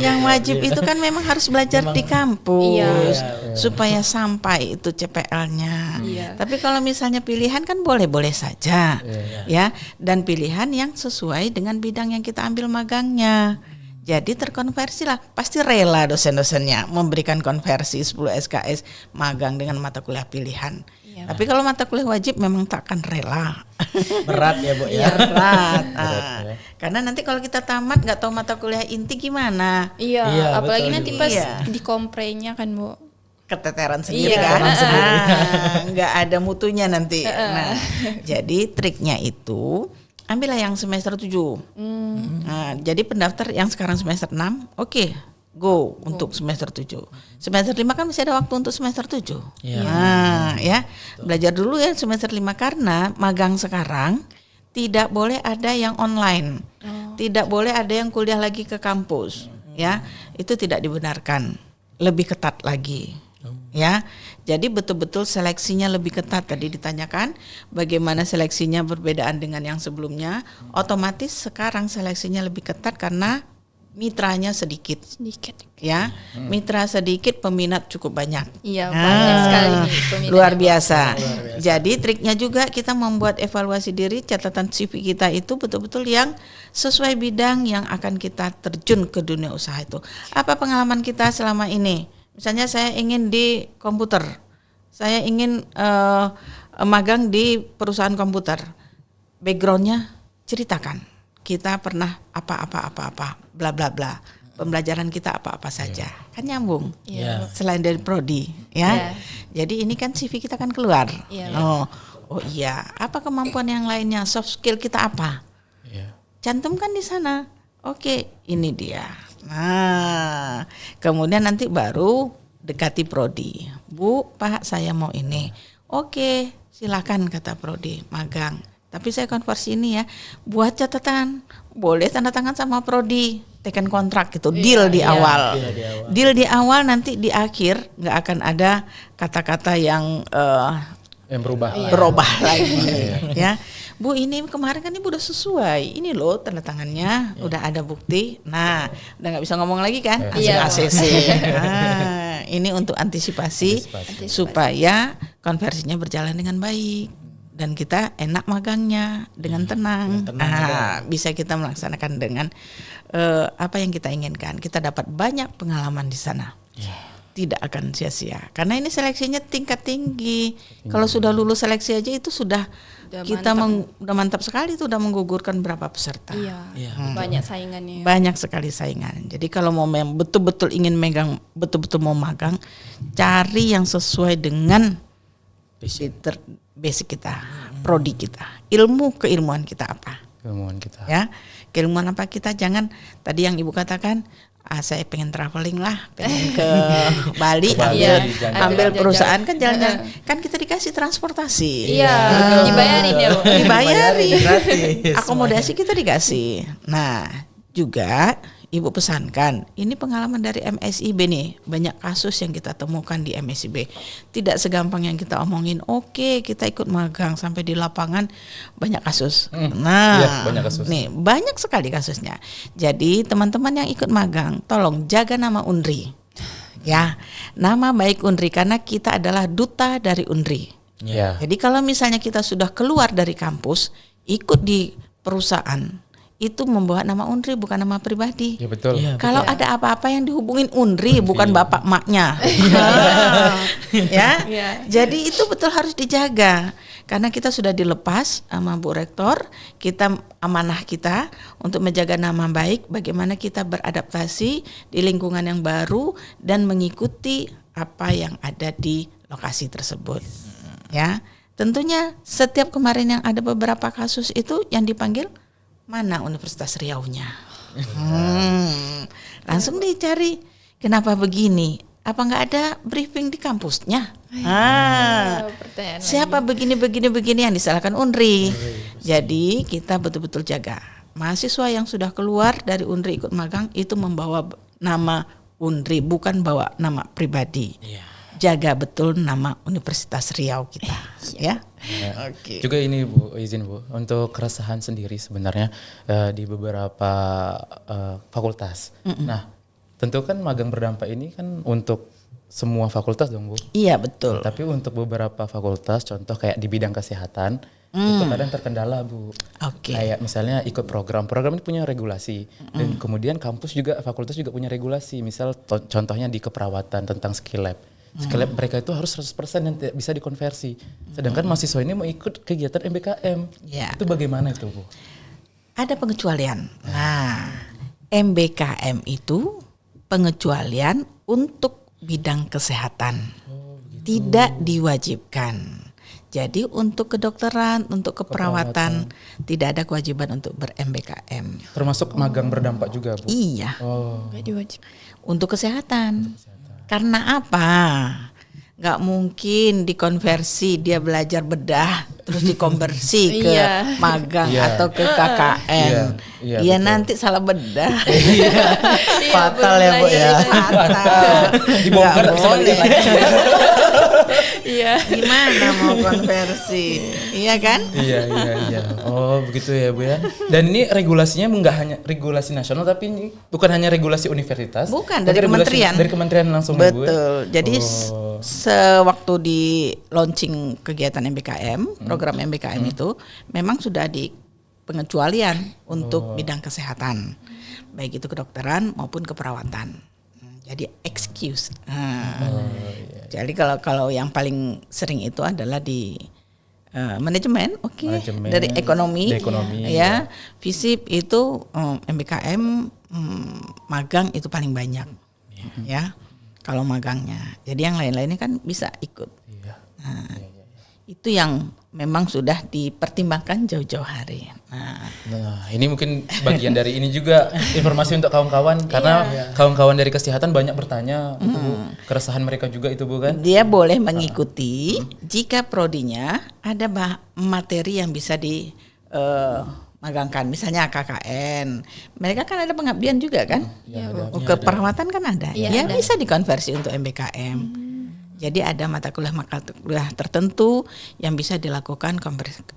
Yang wajib itu kan memang harus belajar di kampus supaya sampai itu CPL-nya. Tapi kalau misalnya pilihan kan boleh-boleh saja, ya, dan pilihan yang sesuai dengan bidang yang kita ambil magangnya. Jadi terkonversilah, pasti rela dosen-dosennya memberikan konversi 10 SKS magang dengan mata kuliah pilihan. Tapi kalau mata kuliah wajib memang tak akan rela. Berat ya, Bu ya. Berat. Karena nanti kalau kita tamat nggak tahu mata kuliah inti gimana. Apalagi betul nanti juga. pas di komprenya kan, Bu. Keteteran sendiri kan. Nggak ada mutunya nanti. Nah, jadi triknya itu ambillah yang semester 7. Nah, jadi pendaftar yang sekarang semester 6, oke, go untuk semester 7. Semester 5 kan masih ada waktu untuk semester 7. Nah, ya, belajar dulu ya semester 5 karena magang sekarang tidak boleh ada yang online. Tidak boleh ada yang kuliah lagi ke kampus, ya. Itu tidak dibenarkan. Lebih ketat lagi. Ya, jadi betul-betul seleksinya lebih ketat. Tadi ditanyakan bagaimana seleksinya berbedaan dengan yang sebelumnya. Otomatis sekarang seleksinya lebih ketat karena mitranya sedikit. Ya, mitra sedikit, peminat cukup banyak. Banyak sekali peminat. Luar biasa. Jadi triknya juga kita membuat evaluasi diri, catatan CV kita itu betul-betul yang sesuai bidang yang akan kita terjun ke dunia usaha itu. Apa pengalaman kita selama ini? Misalnya saya ingin di komputer, saya ingin magang di perusahaan komputer. Backgroundnya ceritakan, kita pernah apa, bla bla bla. Pembelajaran kita apa saja, kan nyambung. Selain dari prodi, ya. Jadi ini kan CV kita kan keluar. Oh iya, apa kemampuan yang lainnya? Soft skill kita apa? Cantumkan di sana. Oke, ini dia. Nah, kemudian nanti baru dekati prodi. Bu, Pak, saya mau ini. Oke, silakan kata prodi, magang. Tapi saya konversi ini ya, buat catatan. Boleh tanda tangan sama prodi, teken kontrak gitu, deal di awal. Deal di awal, nanti di akhir nggak akan ada kata-kata yang berubah lagi. Ya. Bu, ini kemarin kan Ibu udah sesuai. Ini loh tanda tangannya, udah ada bukti. Nah, udah nggak bisa ngomong lagi kan? ACC. Nah, ini untuk antisipasi supaya konversinya berjalan dengan baik dan kita enak magangnya dengan tenang. Bisa kita melaksanakan dengan apa yang kita inginkan. Kita dapat banyak pengalaman di sana. Tidak akan sia-sia karena ini seleksinya tingkat tinggi. Kalau sudah lulus seleksi aja itu sudah kita udah mantap sekali, itu udah menggugurkan berapa peserta. Banyak saingannya. Banyak sekali saingan. Jadi kalau mau betul-betul ingin megang, betul-betul mau magang, cari yang sesuai dengan basic kita, prodi kita, keilmuan kita apa. Ya, keilmuan apa kita, jangan tadi yang Ibu katakan, saya pengen traveling lah, pengen ke Bali, ambil perusahaan kan jalan-jalan, kan kita dikasih transportasi, dibayarin ya, Bu. Dibayarin, akomodasi kita dikasih. Nah juga Ibu pesankan, ini pengalaman dari MSIB nih, banyak kasus yang kita temukan di MSIB. Tidak segampang yang kita omongin, oke, kita ikut magang sampai di lapangan banyak kasus. Iya, banyak kasus. Nih banyak sekali kasusnya. Jadi teman-teman yang ikut magang, tolong jaga nama UNRI. Ya, nama baik UNRI karena kita adalah duta dari UNRI. Ya. Jadi kalau misalnya kita sudah keluar dari kampus, ikut di perusahaan, itu membawa nama UNRI bukan nama pribadi. Ya betul. Iya. Kalau ada apa-apa yang dihubungin UNRI bukan bapak maknya. Ya. Jadi itu betul harus dijaga. Karena kita sudah dilepas sama Bu Rektor, kita amanah kita untuk menjaga nama baik, bagaimana kita beradaptasi di lingkungan yang baru dan mengikuti apa yang ada di lokasi tersebut. Ya. Tentunya setiap kemarin yang ada beberapa kasus itu yang dipanggil mana Universitas Riau-nya? Langsung dicari, kenapa begini? Apa nggak ada briefing di kampusnya? Pertanyaan Siapa begini yang disalahkan UNRI? Jadi kita betul-betul jaga. Mahasiswa yang sudah keluar dari UNRI ikut magang itu membawa nama UNRI, bukan bawa nama pribadi. Jaga betul nama Universitas Riau kita, ya. Oke. Juga ini Bu, izin Bu, untuk keresahan sendiri sebenarnya di beberapa fakultas. Nah, tentu kan magang berdampak ini kan untuk semua fakultas dong Bu. Iya betul. Tapi untuk beberapa fakultas, contoh kayak di bidang kesehatan, itu kadang terkendala Bu. Oke. Kayak misalnya ikut program ini punya regulasi. Dan kemudian kampus juga, fakultas juga punya regulasi. Misal contohnya di keperawatan tentang skill lab. Skill lab mereka itu harus 100% yang tidak bisa dikonversi. Sedangkan mahasiswa ini mau ikut kegiatan MBKM. Ya. Itu bagaimana itu Bu? Ada pengecualian. Nah, MBKM itu pengecualian untuk bidang kesehatan. Tidak diwajibkan. Jadi untuk kedokteran, untuk keperawatan tidak ada kewajiban untuk ber-MBKM. Termasuk magang berdampak juga Bu? Iya. Nggak diwajib. Untuk kesehatan. Karena apa? Nggak mungkin dikonversi dia belajar bedah terus dikonversi ke Iya. magang atau ke KKN. Iya, Iya betul. nanti salah bedah. Fatal ya Bu ya. Fatal. Dibongkar Nggak bisa balik boleh. Iya. Gimana mau konversi? Iya kan? Iya. Oh begitu ya Bu ya. Dan ini regulasinya nggak hanya regulasi nasional, tapi ini bukan hanya regulasi universitas. Bukan, tapi dari regulasi kementerian. Dari kementerian langsung ya, Bu ya? Betul. Jadi sewaktu di launching kegiatan MBKM, program MBKM itu memang sudah di pengecualian untuk bidang kesehatan. Baik itu kedokteran maupun keperawatan. Jadi excuse. Jadi kalau yang paling sering itu adalah di manajemen, Manajemen, dari ekonomi, di ekonomi, ya. FISIP itu MBKM magang itu paling banyak, ya. Kalau magangnya, jadi yang lain-lainnya kan bisa ikut. Nah, itu yang memang sudah dipertimbangkan jauh-jauh hari. Nah, ini mungkin bagian dari ini juga informasi untuk kawan-kawan karena kawan-kawan dari kesehatan banyak bertanya itu Bu, keresahan mereka juga itu Bu kan? Dia boleh mengikuti jika prodinya ada materi yang bisa di magangkan, misalnya KKN. Mereka kan ada pengabdian juga kan? Keperawatan kan ada. Iya, Ya bisa dikonversi untuk MBKM. Jadi ada mata kuliah tertentu yang bisa dilakukan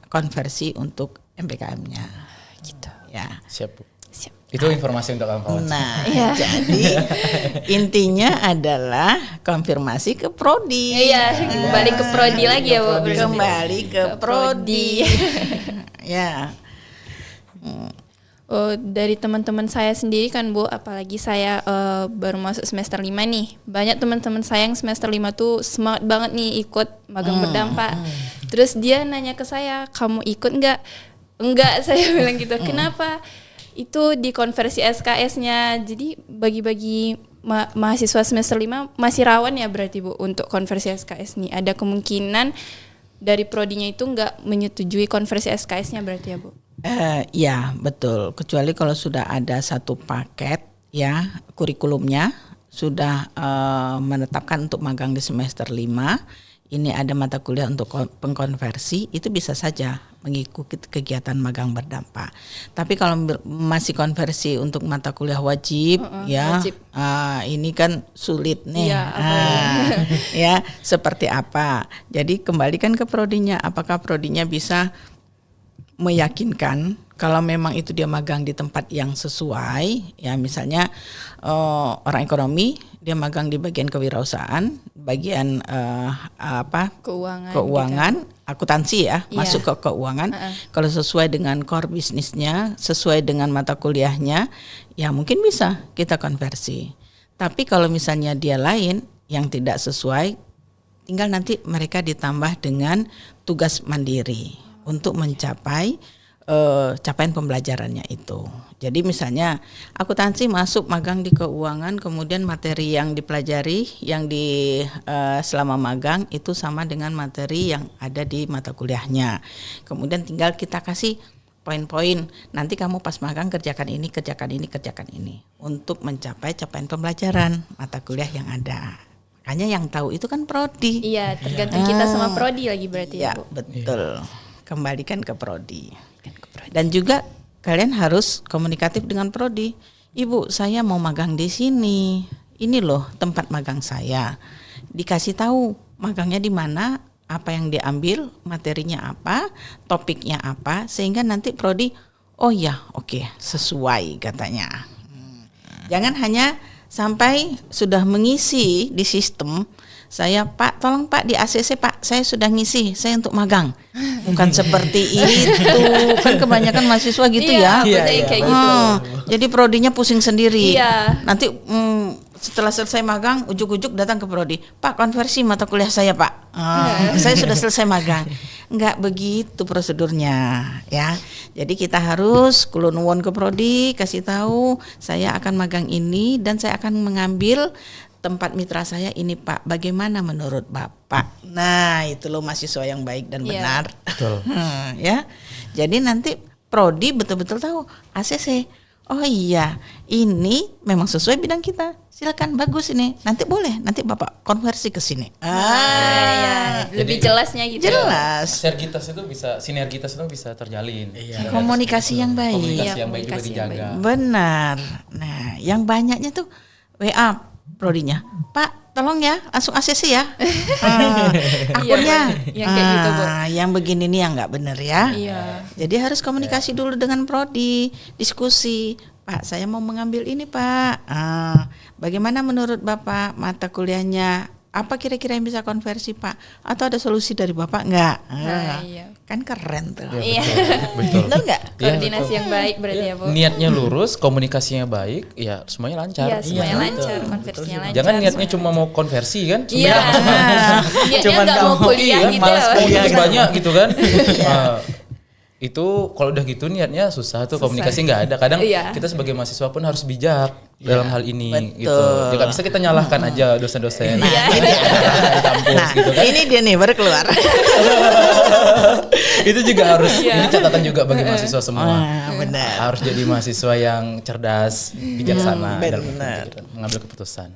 konversi untuk MBKM-nya. Gitu. Ya. Siap Bu. Siap. Itu informasi untuk kawan-kawan. Nah, jadi intinya adalah konfirmasi ke prodi. Iya, balik ke prodi lagi ya Bu. Kembali ke prodi. Ya. Oh, dari teman-teman saya sendiri kan Bu, apalagi saya baru masuk semester 5 nih. Banyak teman-teman saya yang semester 5 tuh semangat banget nih ikut magang berdampak. Terus dia nanya ke saya, "Kamu ikut enggak?" "Enggak," saya bilang gitu. "Kenapa?" "Itu dikonversi SKS-nya." Jadi bagi-bagi mahasiswa semester 5 masih rawan ya berarti Bu untuk konversi SKS nih. Ada kemungkinan dari prodinya itu enggak menyetujui konversi SKS-nya berarti ya Bu? Ya betul, kecuali kalau sudah ada satu paket ya kurikulumnya sudah menetapkan untuk magang di semester 5, ini ada mata kuliah untuk pengkonversi, itu bisa saja mengikuti kegiatan magang berdampak. Tapi kalau masih konversi untuk mata kuliah wajib, wajib. Ini kan sulit nih. Iya, Ya, seperti apa? Jadi kembalikan ke prodinya. Apakah prodinya bisa meyakinkan kalau memang itu dia magang di tempat yang sesuai, ya misalnya orang ekonomi dia magang di bagian kewirausahaan, bagian keuangan, akuntansi ya, masuk ke keuangan. Kalau sesuai dengan core bisnisnya, sesuai dengan mata kuliahnya, ya mungkin bisa kita konversi. Tapi kalau misalnya dia lain yang tidak sesuai, tinggal nanti mereka ditambah dengan tugas mandiri untuk mencapai capaian pembelajarannya itu. Jadi misalnya akuntansi masuk magang di keuangan, kemudian materi yang dipelajari yang di selama magang itu sama dengan materi yang ada di mata kuliahnya. Kemudian tinggal kita kasih poin-poin, nanti kamu pas magang kerjakan ini untuk mencapai capaian pembelajaran mata kuliah yang ada. Makanya yang tahu itu kan prodi. Iya, tergantung kita sama prodi lagi berarti ya, Bu. Betul. Kembalikan ke prodi. Dan juga kalian harus komunikatif dengan prodi. Ibu, saya mau magang di sini. Ini loh tempat magang saya. Dikasih tahu magangnya di mana, apa yang diambil, materinya apa, topiknya apa, sehingga nanti prodi, oh ya, oke, sesuai katanya. Jangan hanya sampai sudah mengisi di sistem, saya Pak, tolong Pak di ACC Pak, saya sudah ngisi, saya untuk magang. Bukan seperti itu, kan kebanyakan mahasiswa gitu ya. Iya, kayak gitu. Jadi prodinya pusing sendiri. Iya. Nanti setelah selesai magang, ujuk-ujuk datang ke prodi, Pak konversi mata kuliah saya Pak. Saya sudah selesai magang. Enggak begitu prosedurnya, ya. Jadi kita harus kulon nuwun ke prodi, kasih tahu saya akan magang ini dan saya akan mengambil tempat mitra saya ini Pak, bagaimana menurut Bapak? Nah itu loh mahasiswa yang baik dan benar. Betul. Ya, jadi nanti prodi betul-betul tahu ACC. Oh iya, ini memang sesuai bidang kita. Silakan, bagus ini. Nanti boleh, nanti Bapak konversi ke sini. Lebih jelasnya gitu. Jelas. Sinergitas itu bisa terjalin. Komunikasi yang baik. Komunikasi yang baik juga komunikasi yang dijaga. Benar. Nah, yang banyaknya tuh WA prodinya, Pak tolong ya langsung ACC ya akunnya. Yang kayak gitu, Bu. Yang begini nih yang nggak bener ya. Iya. Jadi harus komunikasi dulu dengan prodi, diskusi. Pak saya mau mengambil ini Pak, bagaimana menurut Bapak mata kuliahnya, apa kira-kira yang bisa konversi Pak, atau ada solusi dari Bapak nggak? Iya. Kan keren tuh. Iya. Betul. Bener nggak? Koordinasi yang baik berarti ya, Bu. Niatnya lurus, komunikasinya baik, ya semuanya lancar. Iya, semuanya lancar, konversinya lancar. Jangan niatnya cuma mau konversi kan? Iya. Niatnya nggak mau kuliah gitu. malas ya. tugas banyak gitu kan. Itu kalau udah gitu niatnya susah tuh, komunikasi nggak ada. Kadang kita sebagai mahasiswa pun harus bijak dalam hal ini. Betul. Gitu. Ya nggak bisa kita nyalahkan aja dosen-dosen. Ini dia nih baru keluar. Itu juga harus, ini catatan juga bagi mahasiswa semua. Benar. Harus jadi mahasiswa yang cerdas, bijaksana dalam benar. mengambil keputusan.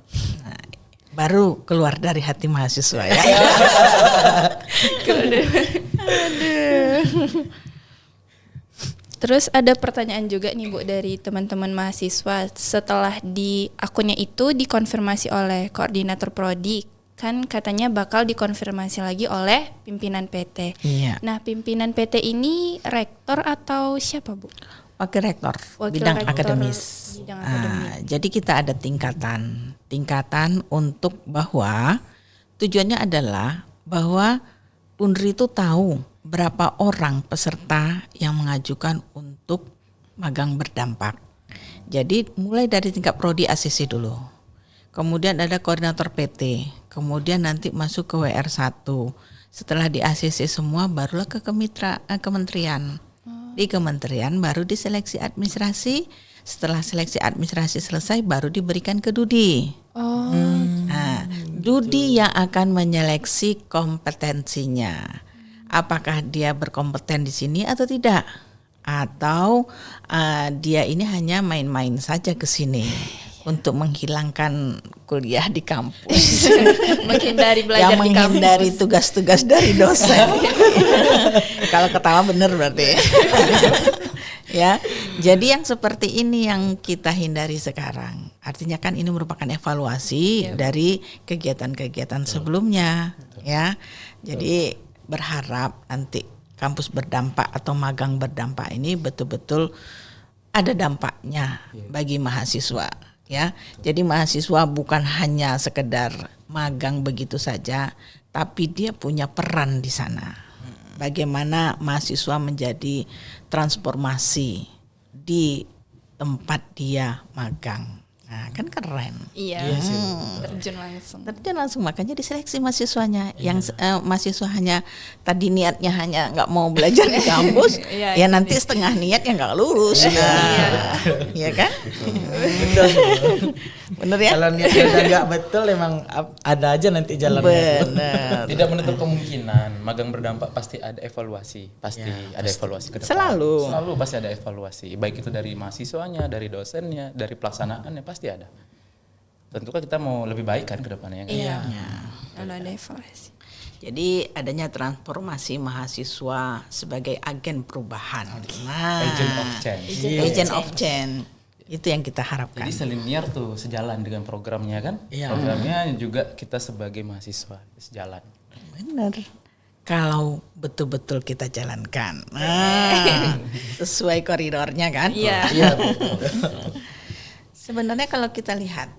Baru keluar dari hati mahasiswa ya. Terus ada pertanyaan juga nih Bu dari teman-teman mahasiswa, setelah di akunnya itu dikonfirmasi oleh koordinator prodi, kan katanya bakal dikonfirmasi lagi oleh pimpinan PT. Iya. Nah pimpinan PT ini rektor atau siapa Bu? Wakil rektor, Wakil bidang rektor akademis. bidang akademis. Jadi kita ada tingkatan untuk bahwa tujuannya adalah bahwa Unri itu tahu berapa orang peserta yang mengajukan untuk magang berdampak. Jadi mulai dari tingkat prodi ACC dulu. Kemudian ada koordinator PT, kemudian nanti masuk ke WR1. Setelah di ACC semua barulah ke kementerian. Di kementerian baru diseleksi administrasi. Setelah seleksi administrasi selesai baru diberikan ke Dudi. Nah, Dudi yang akan menyeleksi kompetensinya. Apakah dia berkompeten di sini atau tidak? Atau dia ini hanya main-main saja ke sini untuk menghilangkan kuliah di kampus. Menghindari belajar Yang di menghindari kampus. tugas-tugas dari dosen. Kalau ketawa bener berarti. Ya, jadi yang seperti ini yang kita hindari sekarang. Artinya kan ini merupakan evaluasi dari kegiatan-kegiatan sebelumnya, ya. Jadi berharap nanti kampus berdampak atau magang berdampak ini betul-betul ada dampaknya bagi mahasiswa, ya. Jadi mahasiswa bukan hanya sekedar magang begitu saja, tapi dia punya peran di sana. Bagaimana mahasiswa menjadi transformasi di tempat dia magang. Nah, kan keren. Iya, terjun langsung. Terjun langsung, makanya diseleksi mahasiswanya. Yang mahasiswa hanya tadi niatnya hanya nggak mau belajar di kampus, Iya, ya nanti setengah niat ya nggak lulus. Iya kan? Bener ya? Kalau niatnya udah nggak betul emang ada aja nanti jalannya. Benar. Tidak menutup kemungkinan magang berdampak pasti ada evaluasi, ada evaluasi ke depan. Selalu pasti ada evaluasi, baik itu dari mahasiswanya, dari dosennya, dari pelaksanaannya pasti ada. Tentu kan kita mau lebih baik kan ke depannya. Kan? Iya. Kalau ada evaluasi. Jadi adanya transformasi mahasiswa sebagai agen perubahan. Nah, Agent of change. agent of change. Itu yang kita harapkan. Jadi selinier tuh sejalan dengan programnya kan? Iya. Programnya juga kita sebagai mahasiswa sejalan. Benar. Kalau betul-betul kita jalankan. Nah, sesuai koridornya kan? Iya. Sebenarnya kalau kita lihat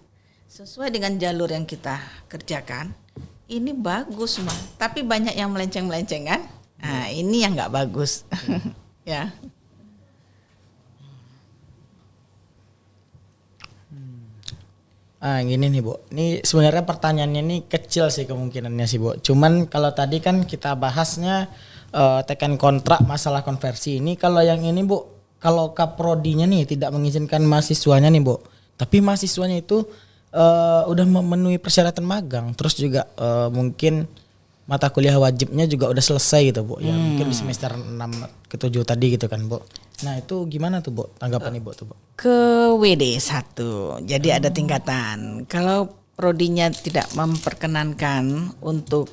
sesuai dengan jalur yang kita kerjakan, ini bagus mah. Tapi banyak yang melenceng-melenceng kan? Nah, ini yang nggak bagus. Ya. Gini nih Bu, ini sebenarnya pertanyaannya ini kecil sih kemungkinannya sih Bu. Cuman kalau tadi kan kita bahasnya tekan kontrak masalah konversi ini. Kalau yang ini Bu, kalau kaprodinya nih tidak mengizinkan mahasiswanya nih Bu, tapi mahasiswanya itu udah memenuhi persyaratan magang, terus juga mungkin mata kuliah wajibnya juga udah selesai gitu Bu, ya mungkin di semester 6 ke 7 tadi gitu kan Bu. Nah itu gimana tuh Bu, tanggapan Ibu tuh Bu? Ke WD 1. Jadi ada tingkatan. Kalau prodinya tidak memperkenankan untuk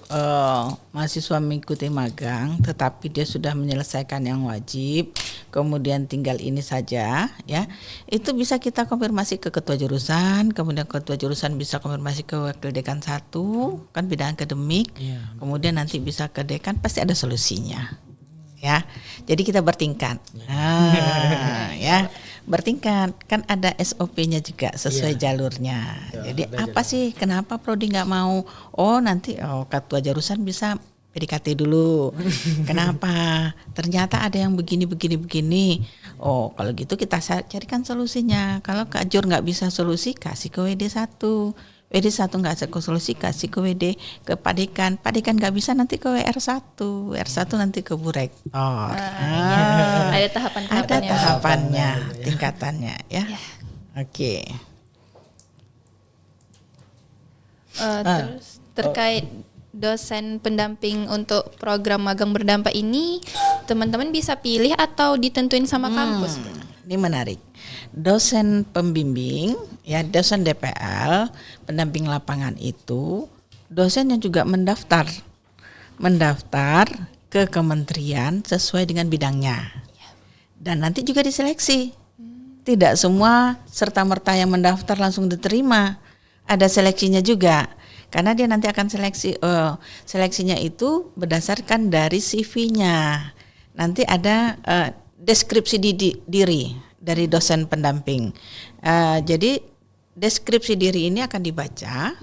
mahasiswa mengikuti magang, tetapi dia sudah menyelesaikan yang wajib, kemudian tinggal ini saja, ya, itu bisa kita konfirmasi ke ketua jurusan, kemudian ketua jurusan bisa konfirmasi ke wakil dekan 1, kan bidang akademik, kemudian nanti bisa ke dekan, pasti ada solusinya, ya. Jadi kita bertingkat, ya. Bertingkat, kan ada SOP-nya juga sesuai jalurnya. Jadi apa sih kenapa prodi nggak mau? Oh nanti ketua jurusan bisa PDKT dulu. Kenapa? Ternyata ada yang begini. Oh kalau gitu kita carikan solusinya. Kalau Kak Jur nggak bisa solusi, kasih ke WD 1. WD 1 nggak bisa solusi, kasih ke WD, ke Pak Dekan nggak bisa, nanti ke WR1 nanti ke Bu Rektor. Ada Ada tahapan-tahapannya. tahapannya, tingkatannya, ya. Oke. Terus terkait dosen pendamping untuk program magang berdampak ini, teman-teman bisa pilih atau ditentuin sama kampus? Ini menarik. Dosen pembimbing, ya dosen DPL, pendamping lapangan itu, dosen yang juga mendaftar ke kementerian sesuai dengan bidangnya. Dan nanti juga diseleksi. Tidak semua serta-merta yang mendaftar langsung diterima. Ada seleksinya juga. Karena dia nanti akan seleksinya itu berdasarkan dari CV-nya. Nanti ada deskripsi diri dari dosen pendamping. Jadi deskripsi diri ini akan dibaca,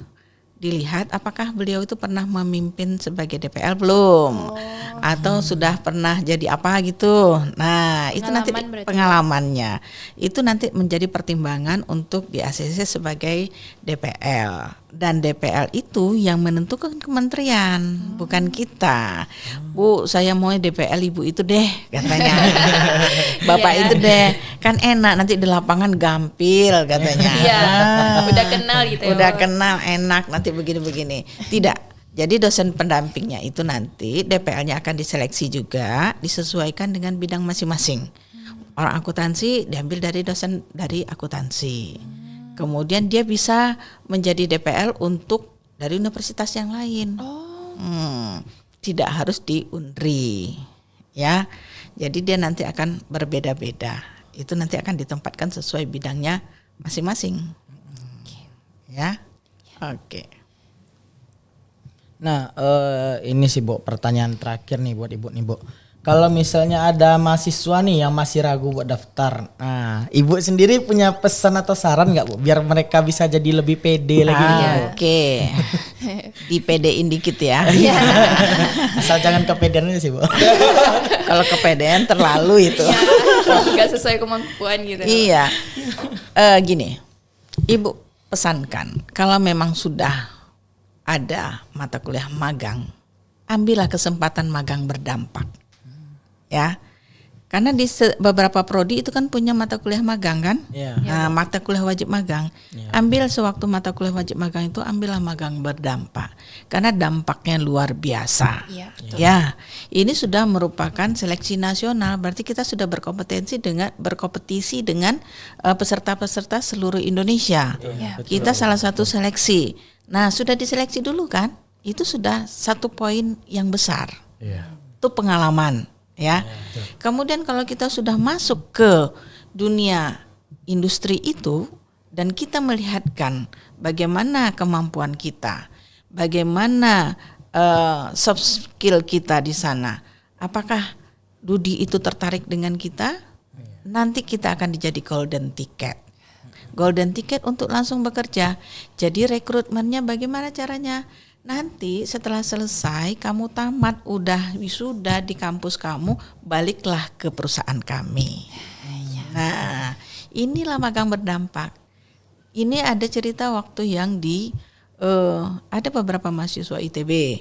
dilihat apakah beliau itu pernah memimpin sebagai DPL belum, atau sudah pernah jadi apa gitu. Nah itu nanti pengalamannya, itu nanti menjadi pertimbangan untuk di ACC sebagai DPL. Dan DPL itu yang menentukan kementerian, bukan kita. Bu, saya mau DPL ibu itu deh, katanya. Bapak itu deh, kan enak nanti di lapangan gampil, katanya. Iya, udah kenal gitu ya. Udah kenal, enak nanti begini-begini. Tidak. Jadi dosen pendampingnya itu nanti DPL-nya akan diseleksi juga, disesuaikan dengan bidang masing-masing. Orang akuntansi diambil dari dosen dari akuntansi. Kemudian dia bisa menjadi DPL untuk dari universitas yang lain. Tidak harus di Unri, ya. Jadi dia nanti akan berbeda-beda. Itu nanti akan ditempatkan sesuai bidangnya masing-masing. Ya, oke. Nah, ini sih Bu, pertanyaan terakhir nih buat Ibu nih Bu. Kalau misalnya ada mahasiswa nih yang masih ragu buat daftar, nah Ibu sendiri punya pesan atau saran nggak Bu, biar mereka bisa jadi lebih pede lagi? Oke. Dipedein dikit ya. Asal jangan kepedean aja sih Bu. Kalau kepedean terlalu itu. Nggak sesuai kemampuan gitu. Iya. Gini, Ibu pesankan kalau memang sudah ada mata kuliah magang, ambillah kesempatan magang berdampak. Ya, karena di beberapa prodi itu kan punya mata kuliah magang kan. Nah, mata kuliah wajib magang, ambil sewaktu mata kuliah wajib magang itu ambillah magang berdampak, karena dampaknya luar biasa. Ya, ini sudah merupakan seleksi nasional, berarti kita sudah berkompetisi dengan peserta-peserta seluruh Indonesia. Kita salah satu seleksi. Nah, sudah diseleksi dulu kan, itu sudah satu poin yang besar. Itu pengalaman. Ya, kemudian kalau kita sudah masuk ke dunia industri itu dan kita melihatkan bagaimana kemampuan kita, bagaimana soft skill kita di sana, apakah Dudi itu tertarik dengan kita? Nanti kita akan dijadi golden ticket. Golden ticket untuk langsung bekerja. Jadi rekrutmennya bagaimana caranya? Nanti setelah selesai kamu tamat, udah wisuda di kampus kamu, baliklah ke perusahaan kami. Nah, inilah magang berdampak. Ini ada cerita waktu yang ada beberapa mahasiswa ITB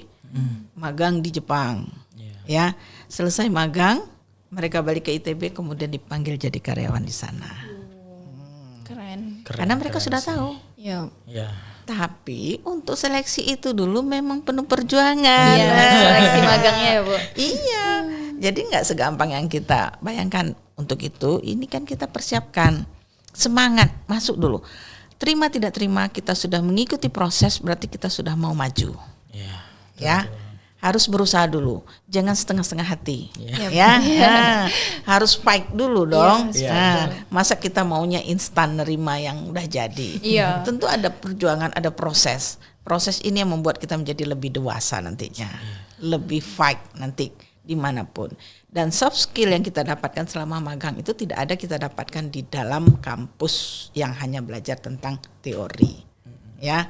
magang di Jepang. Ya, selesai magang, mereka balik ke ITB, kemudian dipanggil jadi karyawan di sana. Keren. Karena mereka sudah tahu. Ya. Tapi untuk seleksi itu dulu memang penuh perjuangan. Iya, seleksi magangnya ya Bu. Iya, jadi nggak segampang yang kita bayangkan. Untuk itu, ini kan kita persiapkan, semangat, masuk dulu. Terima tidak terima, kita sudah mengikuti proses, berarti kita sudah mau maju. Ya, harus berusaha dulu, jangan setengah-setengah hati. Nah, harus fight dulu dong. Masa kita maunya instan nerima yang udah jadi? Tentu ada perjuangan, ada proses. Proses ini yang membuat kita menjadi lebih dewasa nantinya, lebih fight nanti dimanapun. Dan soft skill yang kita dapatkan selama magang itu tidak ada kita dapatkan di dalam kampus yang hanya belajar tentang teori. Ya.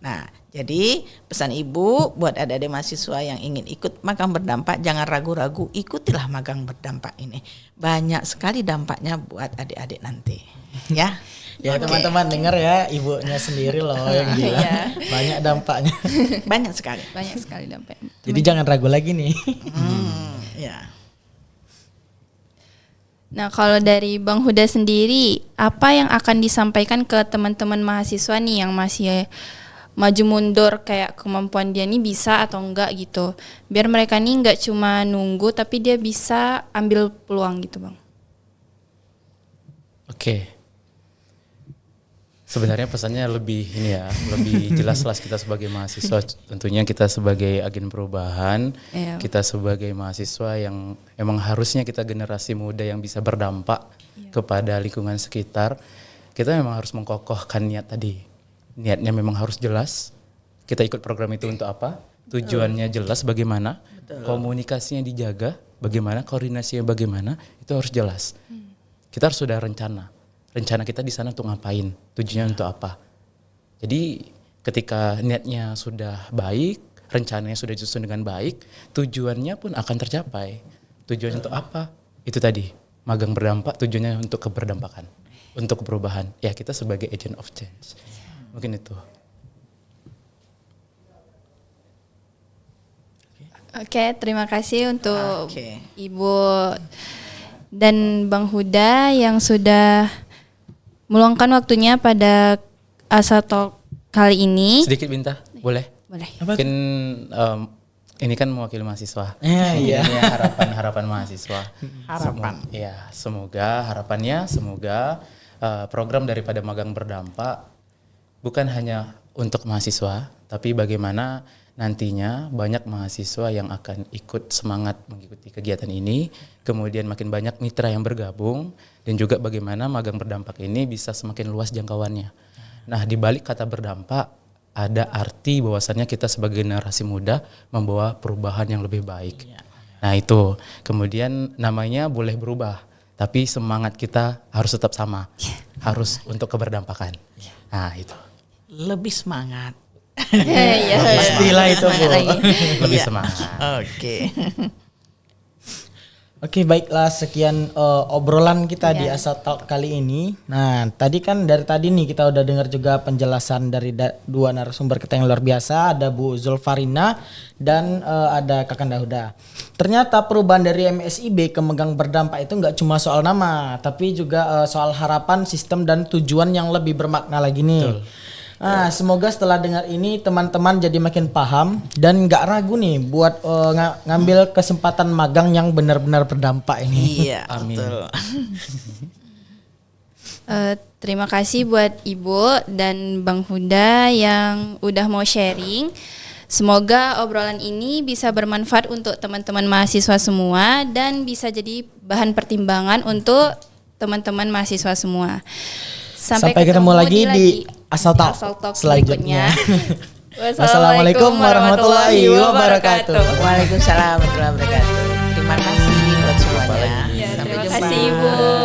Nah, jadi pesan Ibu buat adik-adik mahasiswa yang ingin ikut magang berdampak, jangan ragu-ragu, ikutilah magang berdampak ini. Banyak sekali dampaknya buat adik-adik nanti. Ya. Ya teman-teman dengar ya, ibunya sendiri loh yang bilang banyak dampaknya. Banyak sekali. Banyak sekali dampaknya. Jadi jangan ragu lagi nih. Ya. Nah, kalau dari Bang Huda sendiri, apa yang akan disampaikan ke teman-teman mahasiswa nih yang masih maju mundur kayak kemampuan dia nih bisa atau enggak gitu, biar mereka nih enggak cuma nunggu tapi dia bisa ambil peluang gitu Bang. Oke. Sebenarnya pesannya lebih ini ya, lebih jelas kita sebagai mahasiswa, tentunya kita sebagai agen perubahan, kita sebagai mahasiswa yang emang harusnya kita generasi muda yang bisa berdampak kepada lingkungan sekitar, kita memang harus mengkokohkan niat tadi. Niatnya memang harus jelas, kita ikut program itu untuk apa, tujuannya jelas bagaimana, komunikasinya dijaga, bagaimana, koordinasinya bagaimana, itu harus jelas. Kita harus sudah rencana kita di sana untuk ngapain, tujuannya untuk apa. Jadi ketika niatnya sudah baik, rencananya sudah disusun dengan baik, tujuannya pun akan tercapai. Tujuannya untuk apa? Itu tadi, magang berdampak, tujuannya untuk keberdampakan, untuk perubahan. Ya, kita sebagai agent of change. Mungkin itu. Oke, terima kasih untuk Ibu dan Bang Huda yang sudah meluangkan waktunya pada Asa Talk kali ini. Sedikit Binta, boleh? Boleh. Mungkin ini kan mewakili mahasiswa. Iya. Ini harapan mahasiswa. Semoga harapannya program daripada magang berdampak bukan hanya untuk mahasiswa, tapi bagaimana nantinya banyak mahasiswa yang akan ikut semangat mengikuti kegiatan ini, kemudian makin banyak mitra yang bergabung, dan juga bagaimana magang berdampak ini bisa semakin luas jangkauannya. Nah, di balik kata berdampak ada arti bahwasannya kita sebagai generasi muda membawa perubahan yang lebih baik. Nah, itu. Kemudian namanya boleh berubah, tapi semangat kita harus tetap sama. Harus untuk keberdampakan. Nah, itu. Lebih semangat. Pastilah itu, Bu. Lebih semangat. Oke. Oke, baiklah, sekian obrolan kita di Asa Talk kali ini. Nah, tadi kan dari tadi nih kita udah dengar juga penjelasan dari dua narasumber kita yang luar biasa, ada Bu Zulfarina dan ada Kakanda Huda. Ternyata perubahan dari MSIB ke Magang Berdampak itu nggak cuma soal nama, tapi juga soal harapan, sistem dan tujuan yang lebih bermakna lagi nih. Betul. Nah, semoga setelah dengar ini teman-teman jadi makin paham dan nggak ragu nih buat ngambil kesempatan magang yang benar-benar berdampak ini. Iya, amin. Betul. Terima kasih buat Ibu dan Bang Huda yang udah mau sharing. Semoga obrolan ini bisa bermanfaat untuk teman-teman mahasiswa semua dan bisa jadi bahan pertimbangan untuk teman-teman mahasiswa semua. Sampai ketemu lagi di Asal Talk selanjutnya. Wassalamualaikum warahmatullahi wabarakatuh. Waalaikumsalam warahmatullahi wabarakatuh. Terima kasih buat semuanya. Terima kasih Ibu.